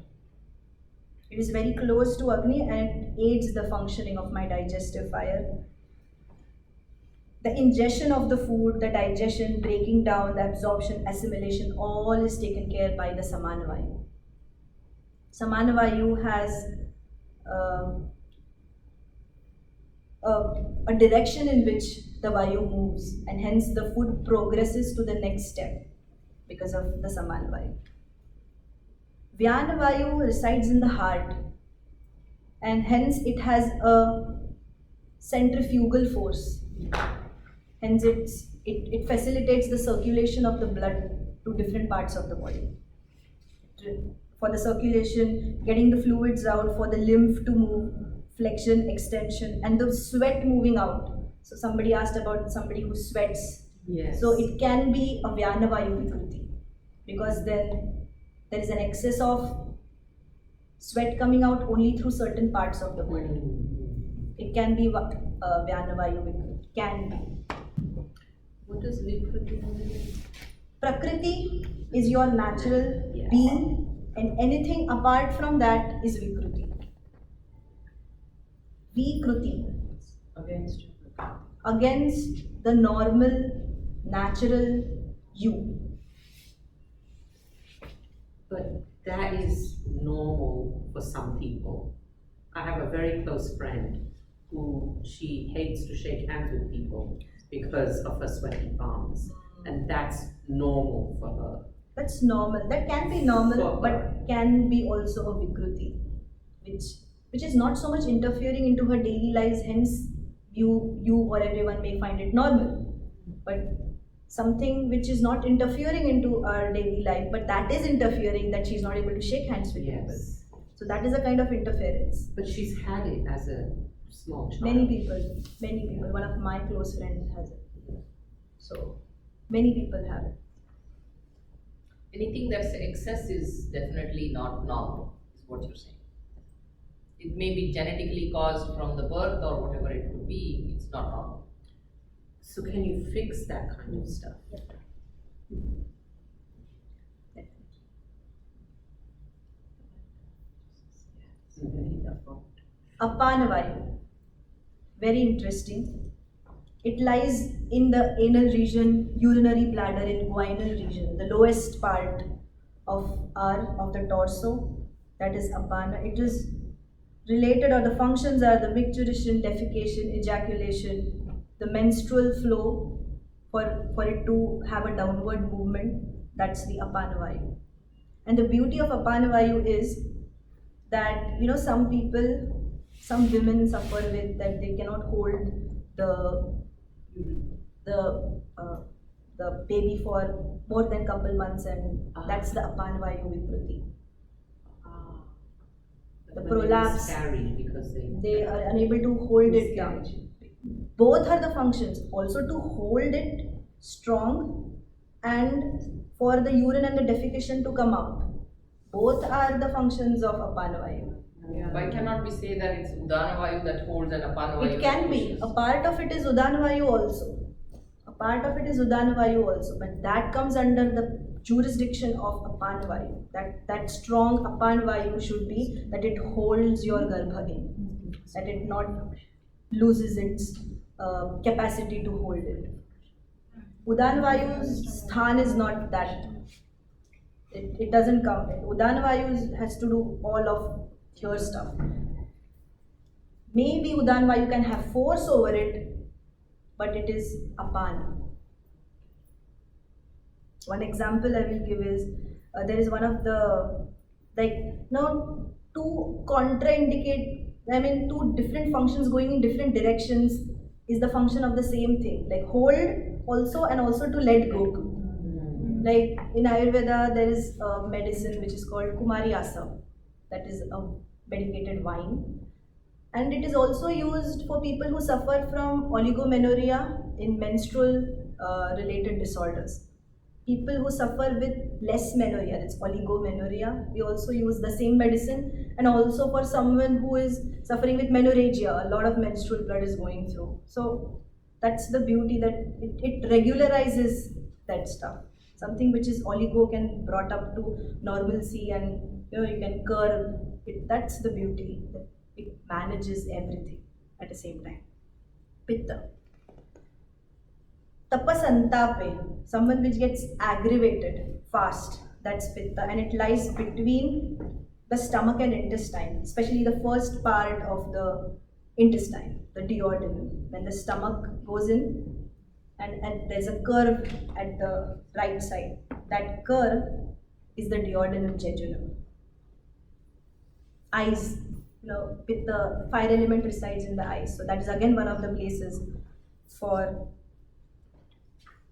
It is very close to Agni and aids the functioning of my digestive fire. The ingestion of the food, the digestion, breaking down, the absorption, assimilation, all is taken care by the Samana Vayu. Samana Vayu has a direction in which the Vayu moves, and hence the food progresses to the next step because of the Samana Vayu. Vyana Vayu resides in the heart, and hence it has a centrifugal force. Hence it facilitates the circulation of the blood to different parts of the body. For the circulation, getting the fluids out, for the lymph to move, flexion, extension, and the sweat moving out. So somebody asked about somebody who sweats. Yes. So it can be a Vyana Vayu Vikruti, because then there is an excess of sweat coming out only through certain parts of the body. It can be Vyana Vayu Vikruti. Can be. What does Vikruti mean? Prakriti is your natural being, and anything apart from that is Vikruti. Vikruti. Against the normal, natural you. But that is normal for some people. I have a very close friend who she hates to shake hands with people because of her sweaty palms. And that's normal for her. That's normal. That can be normal, but can be also a Vikruti, which is not so much interfering into her daily lives. Hence, you or everyone may find it normal. But something which is not interfering into our daily life, but that is interfering, that she's not able to shake hands with people. So that is a kind of interference. But she's had it as a small child. Many people. One of my close friends has it. So many people have it. Anything that's excess is definitely not normal, is what you're saying. It may be genetically caused from the birth or whatever it could be, it's not normal. So can you fix that kind of stuff? Apana Vayu. Very interesting. It lies in the anal region, urinary bladder, in guinal region, the lowest part of the torso. That is Apana. It is related, or the functions are the micturition, defecation, ejaculation, the menstrual flow, for it to have a downward movement. That's the Apana Vayu. And the beauty of Apana Vayu is that, some women suffer with that they cannot hold the baby for more than couple months, and that's the Apana Vayu Vikruti. The prolapse, because they are unable to hold it down. Both are the functions, also to hold it strong and for the urine and the defecation to come out. Both are the functions of Apana Vayu. Why cannot we say that it's Udana Vayu that holds and Apana Vayu? It can be. A part of it is Udana Vayu also. But that comes under the jurisdiction of Apana Vayu. That strong Apana Vayu should be that it holds your Garbha in, that it not loses its capacity to hold it. Udana Vayu's sthan is not that. It doesn't come. Udana Vayu has to do all of your stuff. Maybe Udana Vayu can have force over it, but it is Apana. One example I will give is there is one of the, like, now two contraindicate, I mean, two different functions going in different directions is the function of the same thing. Like hold also, and also to let go. Like in Ayurveda, there is a medicine which is called Kumariyasa, that is a medicated wine. And it is also used for people who suffer from oligomenorrhea in menstrual related disorders. People who suffer with less menorrhea, it's oligomenorrhea, we also use the same medicine. And also for someone who is suffering with menorrhagia, a lot of menstrual blood is going through. So that's the beauty, that it regularizes that stuff. Something which is oligo can brought up to normalcy, and you can curb it. That's the beauty, that it manages everything at the same time. Pitta. Tapasantape, someone which gets aggravated fast, that's pitta, and it lies between the stomach and intestine, especially the first part of the intestine, the duodenum. When the stomach goes in, and there's a curve at the right side, that curve is the duodenum jejunum. Eyes, pitta, fire element resides in the eyes, so that is again one of the places for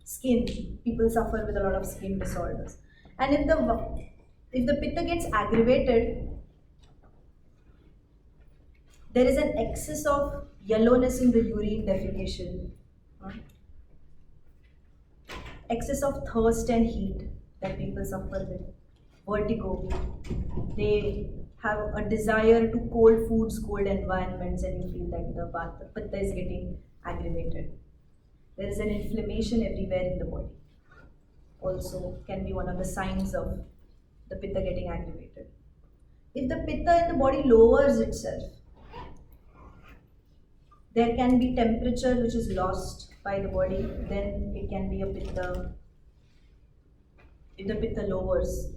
skin. People suffer with a lot of skin disorders. And if the pitta gets aggravated, there is an excess of yellowness in the urine defecation, excess of thirst and heat that people suffer with, vertigo. They have a desire to cold foods, cold environments, and you feel that the pitta is getting aggravated. There is an inflammation everywhere in the body. Also, can be one of the signs of the pitta getting aggravated. If the pitta in the body lowers itself, there can be temperature which is lost by the body, then it can be a pitta. If the pitta lowers,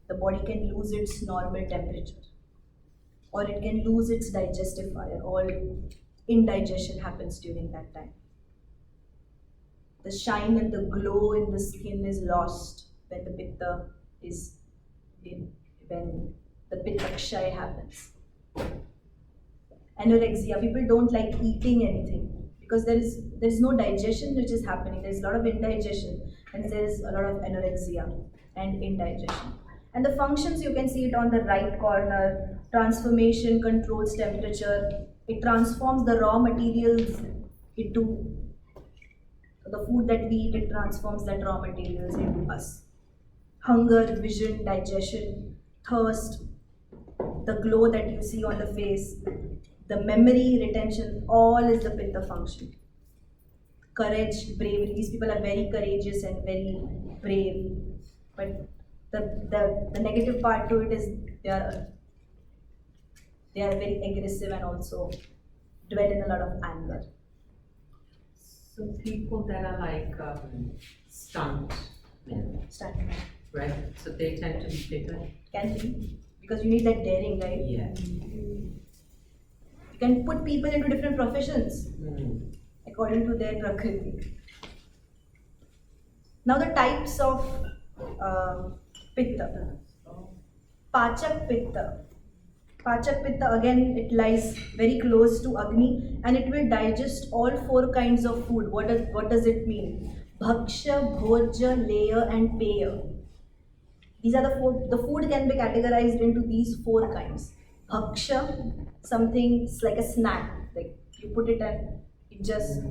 the body can lose its normal temperature, or it can lose its digestive fire. All indigestion happens during that time. The shine and the glow in the skin is lost when the pitta is when the pitta kshay happens. Anorexia, people don't like eating anything because there is no digestion which is happening. There is a lot of indigestion, and there is a lot of anorexia and indigestion. And the functions, you can see it on the right corner. Transformation controls temperature. It transforms the raw materials into the food that we eat. It transforms that raw materials into us. Hunger, vision, digestion, thirst, the glow that you see on the face, the memory retention, all is the pitta function. Courage, bravery. These people are very courageous and very brave. But the negative part to it is they are very aggressive and also dwell in a lot of anger. So people that are like stunt men, right? So they tend to be bigger. Can be, because you need that daring, right? Yeah. You can put people into different professions according to their prakriti. Now the types of pitta. Pachak pitta. Pachak pitta, again, it lies very close to Agni, and it will digest all four kinds of food. What does it mean? Bhaksha, Bhojya, Leya, and Peya. These are the four. The food can be categorized into these four kinds. Bhaksha, something like a snack, like you put it and it just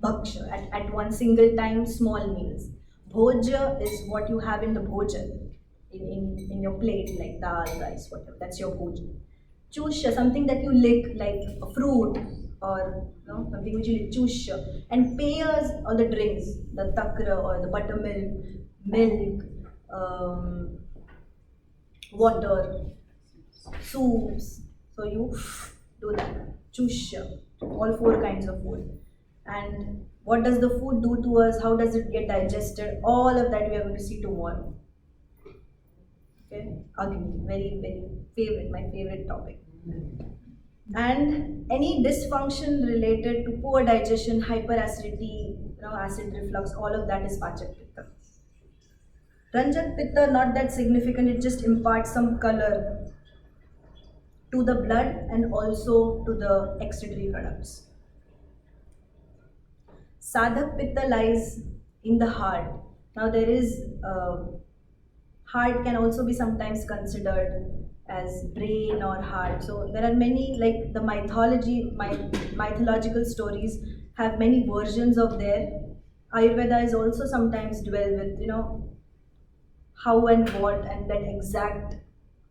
bhaksha at one single time, small meals. Bhojya is what you have in the bhojan, in your plate, like dal, rice, whatever. That's your bhojan. Chusha, something that you lick, like a fruit or something which you lick. Chusha. And payas are the drinks, the takra or the buttermilk, milk, water, soups. So you do that. Chusha. All four kinds of food. And what does the food do to us? How does it get digested? All of that we are going to see tomorrow. Okay, Agni, very, very favorite, my favorite topic. And any dysfunction related to poor digestion, hyperacidity, acid reflux, all of that is Pachak Pitta. Ranjak Pitta, not that significant, it just imparts some color to the blood and also to the excretory products. Sadhak Pitta lies in the heart. Now there is, heart can also be sometimes considered as brain or heart. So there are many, like the mythological stories have many versions of their. Ayurveda is also sometimes dwell with, how and what, and that exact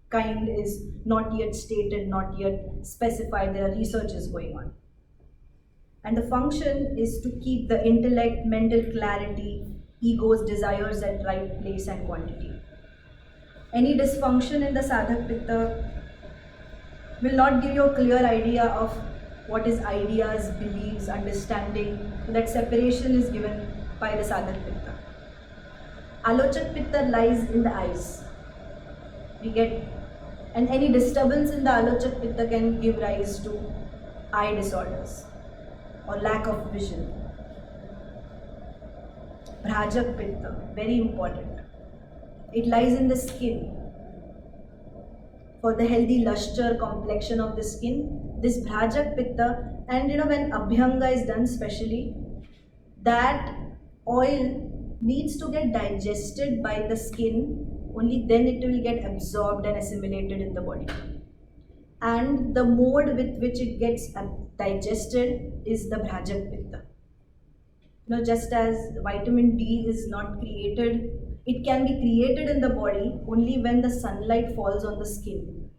kind is not yet stated, not yet specified. There are researches going on. And the function is to keep the intellect, mental clarity, ego's desires at right place and quantity. Any dysfunction in the sadhak pitta will not give you a clear idea of what is ideas, beliefs, understanding. So that separation is given by the sadhak pitta. Alochak pitta lies in the eyes. And any disturbance in the alochak pitta can give rise to eye disorders or lack of vision. Bhrajak pitta, very important. It lies in the skin. For the healthy luster complexion of the skin, this Bhrajak pitta, and when Abhyanga is done specially, that oil needs to get digested by the skin, only then it will get absorbed and assimilated in the body. And the mode with which it gets digested is the Bhrajak pitta. Just as vitamin D is not created, it can be created in the body only when the sunlight falls on the skin.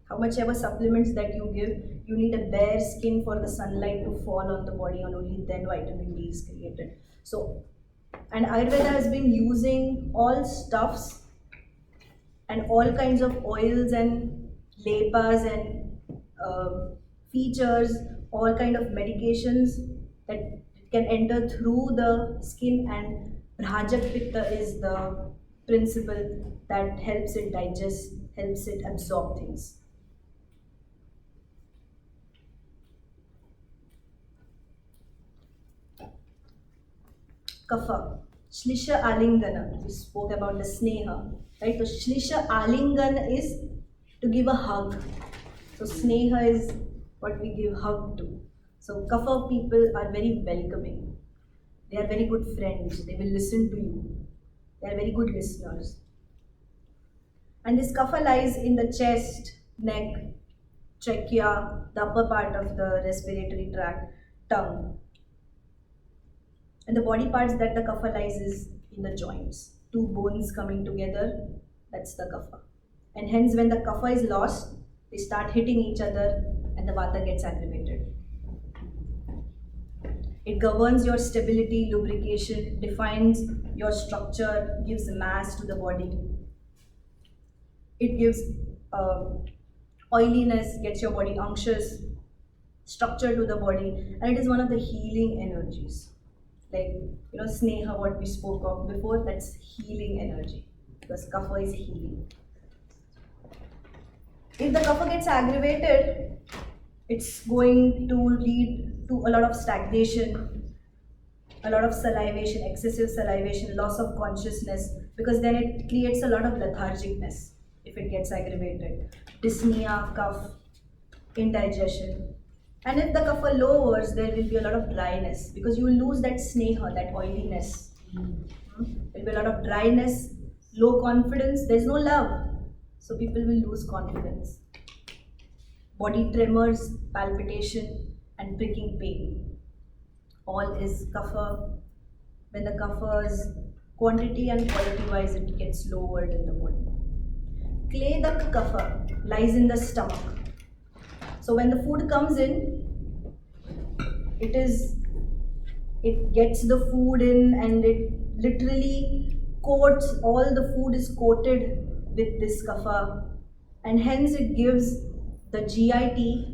How much ever supplements that you give, you need a bare skin for the sunlight to fall on the body, and only then vitamin D is created. So, and Ayurveda has been using all stuffs and all kinds of oils and lepas and features, all kind of medications that can enter through the skin, and Bhrajak pitta is the principle that helps it digest, helps it absorb things. Kapha, Shlisha Alingana, we spoke about the Sneha, right? So Shlisha Alingana is to give a hug. So Sneha is what we give hug to. So Kapha people are very welcoming. They are very good friends. They will listen to you. They are very good listeners. And this Kapha lies in the chest, neck, trachea, the upper part of the respiratory tract, tongue. And the body parts that the Kapha lies is in the joints. Two bones coming together, that's the Kapha. And hence when the Kapha is lost, they start hitting each other and the Vata gets aggravated. It governs your stability, lubrication, defines your structure, gives mass to the body. It gives oiliness, gets your body unctuous, structure to the body, and it is one of the healing energies. Like, Sneha, what we spoke of before, that's healing energy, because Kapha is healing. If the Kapha gets aggravated, it's going to lead to a lot of stagnation, a lot of salivation, excessive salivation, loss of consciousness, because then it creates a lot of lethargicness if it gets aggravated. Dyspnea, cough, indigestion. And if the Kapha lowers, there will be a lot of dryness, because you will lose that sneha, that oiliness. There will be a lot of dryness, low confidence, there's no love. So people will lose confidence. Body tremors, palpitation, and pricking pain. All is Kapha. When the Kapha's quantity and quality wise, it gets lowered in the body. Kledak Kapha lies in the stomach. So when the food comes in, it gets the food in and it literally coats, all the food is coated with this Kapha, and hence it gives the GIT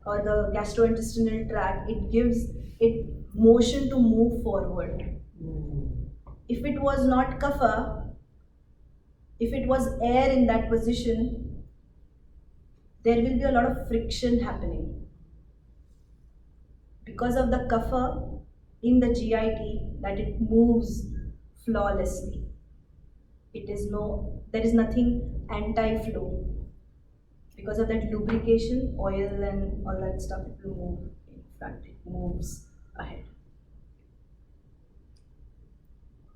or the gastrointestinal tract, it gives it motion to move forward. If it was not Kapha, if it was air in that position, there will be a lot of friction happening. Because of the Kapha in the GIT, that it moves flawlessly. There is nothing anti-flow. Because of that lubrication, oil and all that stuff, it will move in front, it moves ahead.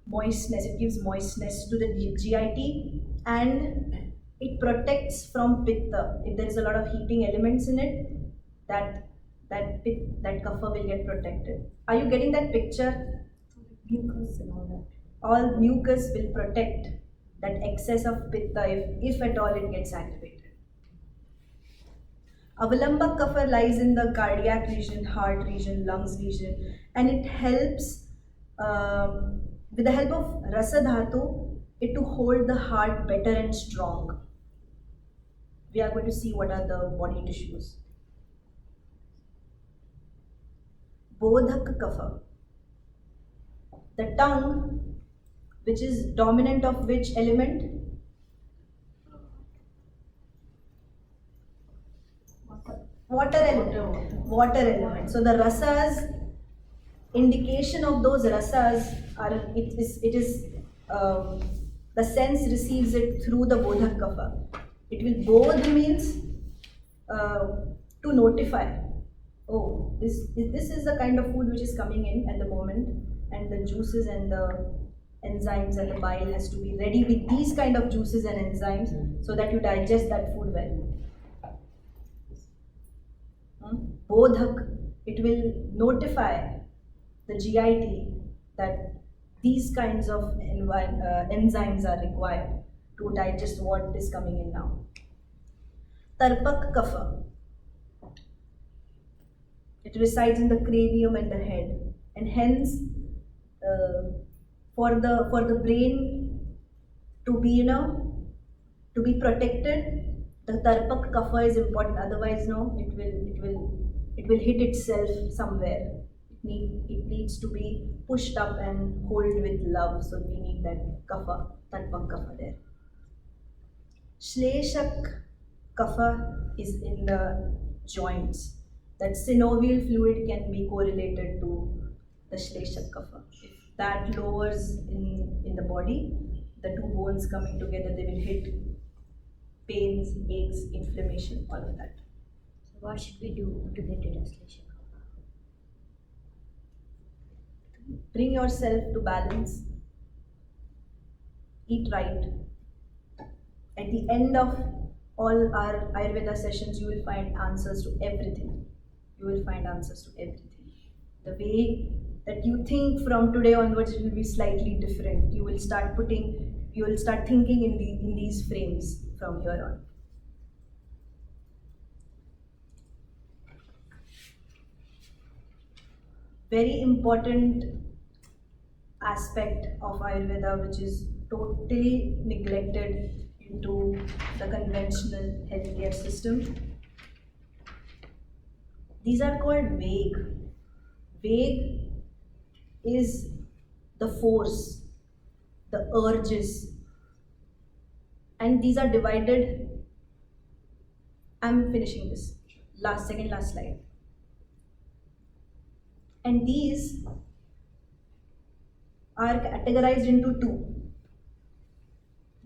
Moistness, it gives moistness to the GIT, and it protects from pitta. If there is a lot of heating elements in it, that kapha will get protected. Are you getting that picture? Mucus and all that. All mucus will protect that excess of pitta if at all it gets activated. Avalambak kapha lies in the cardiac region, heart region, lungs region, and it helps with the help of rasa dhatu, it to hold the heart better and strong. We are going to see what are the body tissues. Bodhak kapha, the tongue, which is dominant of which element? Water element. Water element. So the rasas, indication of those rasas are the sense receives it through the bodhak kapha. It will bodh means to notify. Oh, this is the kind of food which is coming in at the moment, and the juices and the enzymes and the bile has to be ready with these kind of juices and enzymes so that you digest that food well. Bodhak, it will notify the GIT that these kinds of enzymes are required to digest what is coming in now. Tarpak kapha, it resides in the cranium and the head, and hence for the brain to be to be protected, the tarpak kapha is important. Otherwise, no, it will hit itself somewhere. It needs to be pushed up and hold with love. So we need that kapha, tarpak kapha there. Shleshak kapha is in the joints. That synovial fluid can be correlated to the shleshak kapha. If that lowers in the body, the two bones coming together, they will hit pains, aches, inflammation, all of that. So what should we do to get rid of shleshak kapha? Bring yourself to balance. Eat right. At the end of all our Ayurveda sessions, you will find answers to everything. You will find answers to everything. The way that you think from today onwards will be slightly different. You will start thinking in these frames from here on. Very important aspect of Ayurveda, which is totally neglected into the conventional healthcare system. These are called Veg. Veg is the force, the urges, and these are divided. I'm finishing this. Second last slide. And these are categorized into two.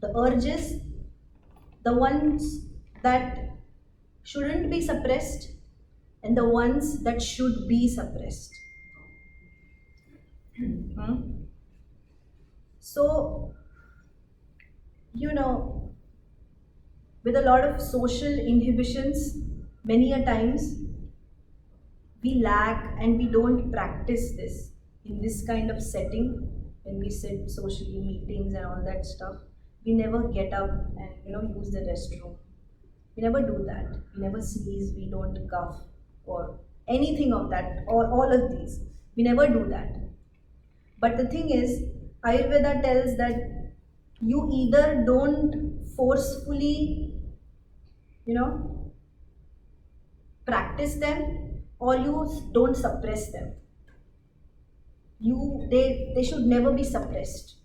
The urges, the ones that shouldn't be suppressed, and the ones that should be suppressed. So, with a lot of social inhibitions, many a times we lack and we don't practice this in this kind of setting. When we sit socially, meetings and all that stuff, we never get up and use the restroom. We never do that. We never sneeze, we don't cough or anything of that, or all of these. We never do that. But the thing is, Ayurveda tells that you either don't forcefully, practice them, or you don't suppress them. They should never be suppressed.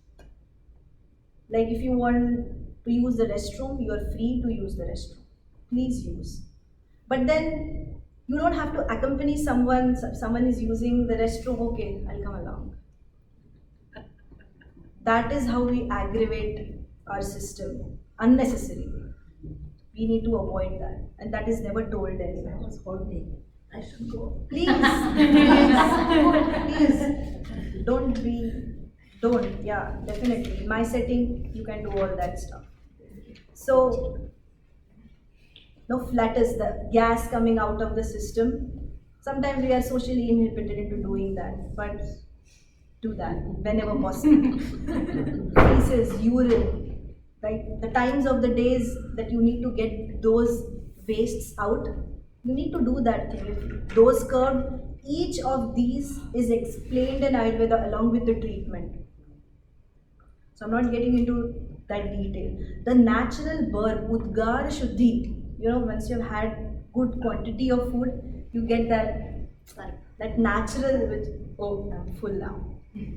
Like if you want to use the restroom, you are free to use the restroom. Please use. But then you don't have to accompany someone is using the restroom, okay, I'll come along. That is how we aggravate our system unnecessarily. We need to avoid that, and that is never told anywhere. I was holding. I should go. Please, please, don't, yeah, definitely. In my setting, you can do all that stuff. So, no flutters, the gas coming out of the system. Sometimes we are socially inhibited into doing that, but do that whenever possible. Feces, urine, right? The times of the days that you need to get those wastes out, you need to do that thing. If those curved, each of these is explained in Ayurveda along with the treatment. So I'm not getting into that detail. The natural burp, Udgar Shuddhi, once you've had good quantity of food, you get that natural, which, oh, I'm full now.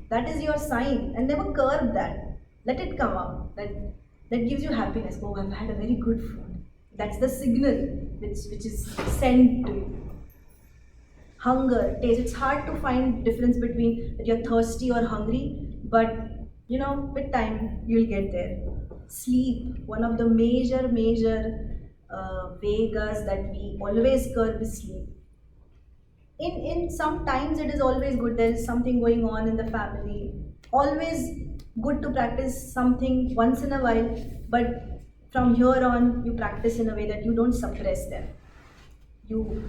That is your sign, and never curb that. Let it come out. That gives you happiness. Oh, I've had a very good food. That's the signal which is sent to you. Hunger, taste. It's hard to find difference between that you're thirsty or hungry, but with time you'll get there. Sleep, one of the major Vegas that we always curb is sleep. In some times it is always good. There is something going on in the family. Always good to practice something once in a while, but from here on you practice in a way that you don't suppress them. You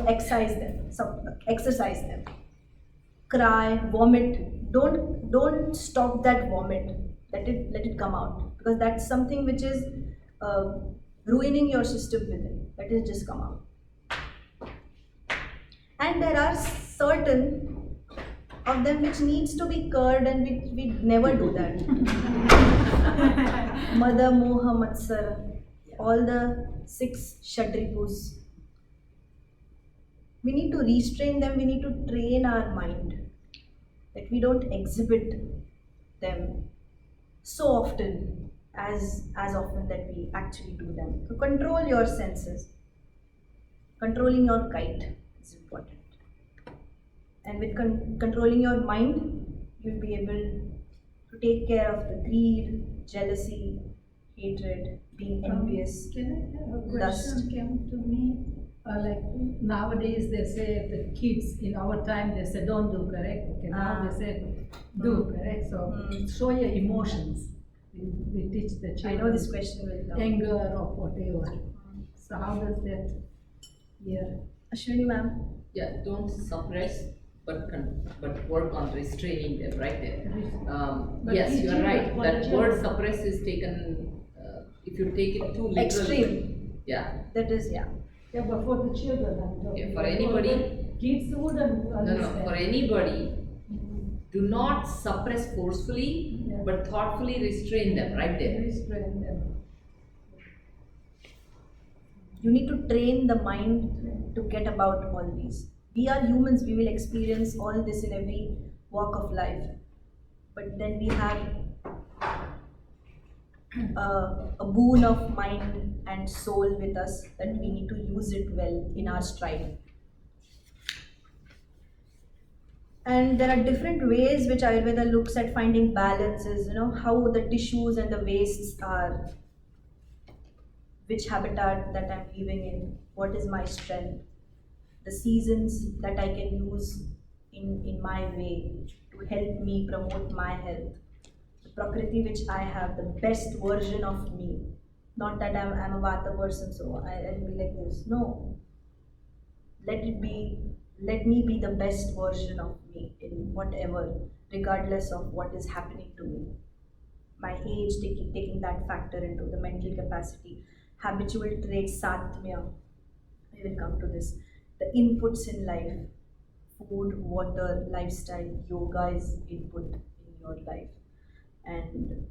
exercise them. Cry, vomit. Don't stop that vomit. Let it come out, because that's something which is ruining your system within. Let it just come out. And there are certain of them which needs to be curbed, and we never do that. Mada, Moha, Matsara, all the 6 Shadripus. We need to restrain them, we need to train our mind that we don't exhibit them so often as often that we actually do them. So control your senses. Controlling your kite is important. And with controlling your mind, you'll be able to take care of the greed, jealousy, hatred, being envious. Can I have a Lust. question came to me? Like nowadays they say the kids in our time they say don't do, correct? Okay, now they say do, correct? So show your emotions. We teach the I children. know this question will come. Anger or whatever. So how does that? Yeah. Ashwini ma'am. Yeah, don't suppress, but work on restraining them right there. But Yes, you are teaching right. for That the word children. suppress is taken, if you take it too literally. Extreme. Yeah. That is, yeah. Yeah, but for the children I'm talking. Yeah, for anybody. Kids wouldn't No, understand. for anybody, do not suppress forcefully, Yeah. but thoughtfully restrain them right there. Restrain them. You need to train the mind to get about all these. We are humans, we will experience all this in every walk of life. But then we have a boon of mind and soul with us that we need to use it well in our stride. And there are different ways which Ayurveda looks at finding balances, how the tissues and the wastes are, which habitat that I'm living in, what is my strength, the seasons that I can use in my way to help me promote my health, the prakriti which I have, the best version of me. Not that I'm a vata person, so I'll be like this. No. Let me be the best version of me in whatever, regardless of what is happening to me. My age, taking that factor into the mental capacity, habitual traits, satmya. I will come to this. The inputs in life, food, water, lifestyle, yoga is input in your life. And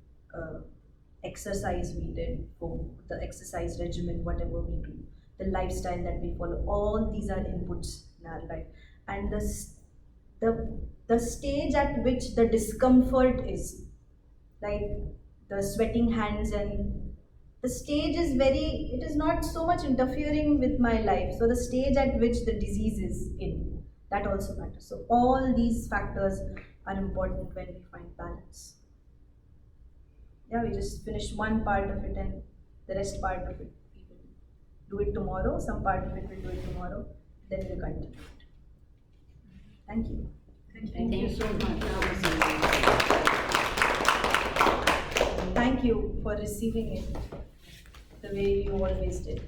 exercise we did, for the exercise regimen, whatever we do, the lifestyle that we follow, all these are inputs in our life. And the stage at which the discomfort is, like the sweating hands, and the stage is it is not so much interfering with my life. So the stage at which the disease is in, that also matters. So all these factors are important when we find balance. yeah, we just finished one part of it and the rest part of it we will do it tomorrow. Some part of it we'll do it tomorrow. Then we'll continue it. Thank you. Thank you so much. Thank you for receiving it the way you always did.